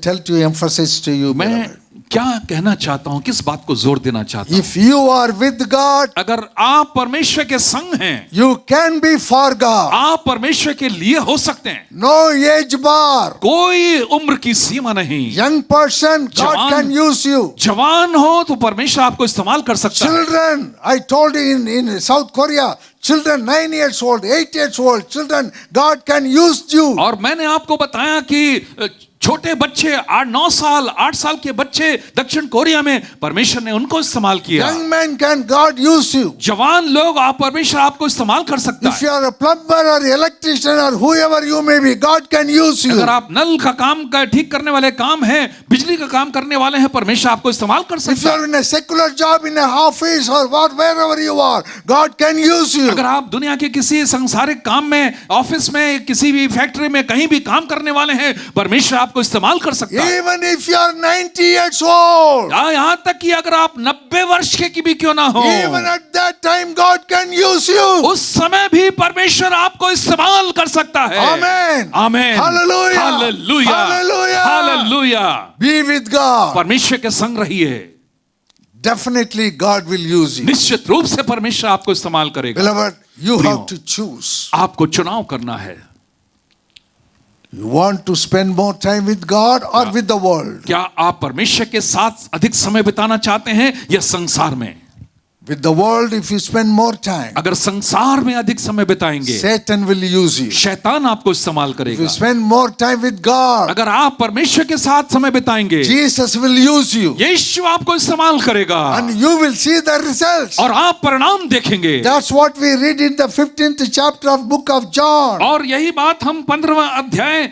tell to you, emphasize to you, मैं beloved. क्या कहना चाहता हूं, किस बात को जोर देना चाहता हूं? If you are with God, अगर आप परमेश्वर के संग हैं, you can be for God. आप परमेश्वर के लिए हो सकते हैं। No age bar. कोई उम्र की सीमा नहीं। Young person, God जवान- can use you. जवान हो तो परमेश्वर आपको इस्तेमाल कर सकता है। Children, I told you in South Korea, children 9 years old, 8 years old, children, God can use you. और मैंने आपको बताया कि छोटे बच्चे 8-9 साल 8 साल के बच्चे दक्षिण कोरिया में परमेश्वर ने उनको इस्तेमाल किया। Young man, can God use you? जवान लोग परमेश्वर आपको इस्तेमाल कर सकता If है। you are a plumber or electrician or whoever you may be, God can use you. अगर आप नल का काम का ठीक करने वाले काम है, बिजली का काम करने वाले हैं, परमेश्वर आपको इस्तेमाल कर If you सकता है। are in a secular job in a office or wherever you are, God can use you. अगर आप दुनिया के किसी संसारिक काम में, ऑफिस में, किसी भी फैक्ट्री में, कहीं भी काम करने वाले हैं, परमेश्वर आपको इस्तेमाल कर सकता है। Even if you are 90 years old, यहाँ तक कि अगर आप 90 वर्ष के भी क्यों ना हो, even at that time God can use you. उस समय भी परमेश्वर आपको इस्तेमाल कर सकता है। Amen. Amen. Hallelujah. Hallelujah. Hallelujah. Hallelujah. Be with God. परमेश्वर के संग रहिए। Definitely God will use you. निश्चित रूप से परमेश्वर आपको इस्तेमाल करेगा। Beloved, you प्रियो, have to choose. आपको चुनाव करना है। You want to spend more time with God or with the world? क्या आप परमेश्वर के साथ अधिक समय बिताना चाहते हैं या संसार में? With the world, if you spend more time, अगर संसार में अधिक समय बिताएंगे, Satan will use you. शैतान आपको इस्तेमाल If करेगा। you spend more time with God, अगर आप परमेश्वर के साथ समय बिताएंगे, Jesus will use you. यीशु आपको इस्तेमाल करेगा And you will see the results. और आप परिणाम देखेंगे। That's what we read in the 15th chapter of book of John. और यही बात हम 15वां अध्याय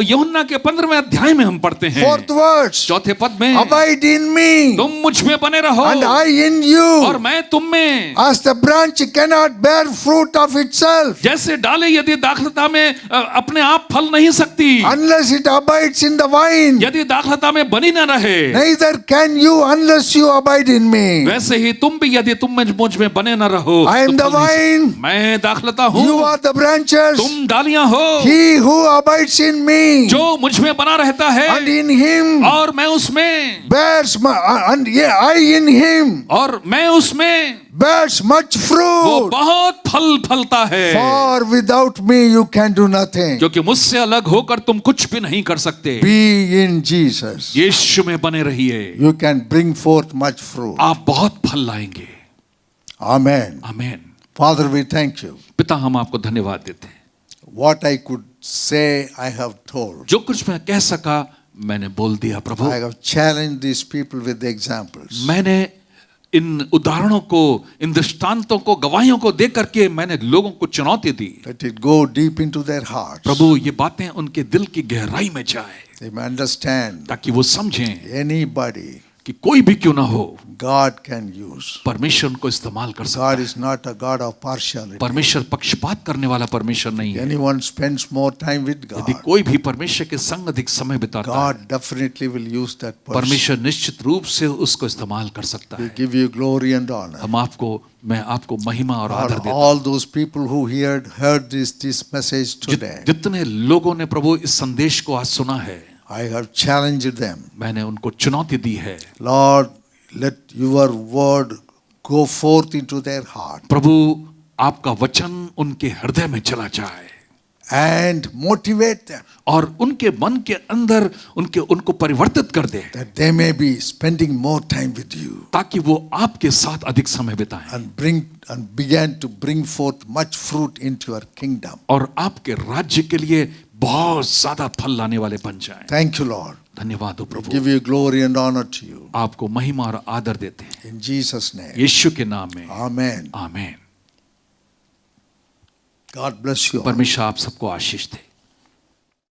यूहन्ना के 15वें अध्याय में हम पढ़ते हैं। 4th verse. चौथे पद में, Abide in me तुम मुझ में बने रहो and I in you. और मैं तुम में। As the branch cannot bear fruit of itself जैसे डाले यदि दाखलता में अपने आप फल नहीं सकती, unless it abides in the vine, यदि दाखलता में बनी न रहे, neither can you unless you abide in me. वैसे ही तुम भी यदि तुम में मुझ में बने न रहो। I am तो the फल नहीं vine. सकते। मैं दाखलता हूँ, You are the branches. तुम डालियां हो। He who abides in me जो मुझ में बना रहता है and in him और मैं उसमें, bears and I in him और मैं उसमें, bears much वो fruit. बहुत फल फलता है। For without me you can do nothing. क्योंकि मुझसे अलग होकर तुम कुछ भी नहीं कर सकते। Be in Jesus. यीशु में बने रहिए, You can bring forth much fruit. आप बहुत फल लाएंगे। Amen. आमीन। Father, we thank you. पिता, हम आपको धन्यवाद देते हैं। What I could say, I have told. जो कुछ मैं कह सका मैंने बोल दिया प्रभु। I have challenged these people with the examples. मैंने इन उदाहरणों को, इन दृष्टांतों को, गवाहियों को दे करके मैंने लोगों को चुनौती दी। Let it go deep into their hearts. प्रभु, ये बातें उनके दिल की गहराई में जाए, They may understand ताकि वो समझें anybody कि कोई भी क्यों ना हो, God can use. परमेश्वर उनको इस्तेमाल कर सकता God है। is not a God of partiality. परमेश्वर पक्षपात करने वाला परमेश्वर नहीं है। Anyone spends more time with यदि God, कोई भी परमेश्वर के संग अधिक समय बिताता है, God definitely will use that person. परमेश्वर निश्चित रूप से उसको इस्तेमाल कर सकता We है। give you glory and honor. मैं आपको महिमा और आदर For देता हूं। all those people who heard this message today, जितने लोगों ने प्रभु इस संदेश को आज सुना है, I have challenged them. मैंने उनको चुनौती दी है। Lord, let your word go forth into their heart प्रभु, आपका वचन उनके हृदय में चला जाए and motivate them और उनके मन के अंदर उनको परिवर्तित कर दे, that they may be spending more time with you ताकि वो आपके साथ अधिक समय बिताएं and begin to bring forth much fruit into your kingdom. और आपके राज्य के लिए बहुत ज्यादा फल लाने वाले बन जाएं। Thank you, Lord. धन्यवाद हो प्रभु। Give you glory and honor to you. आपको महिमा और आदर देते हैं In Jesus' name. यीशु के नाम में। Amen. आमीन। God bless you all. परमेश्वर आप सबको आशीष दे।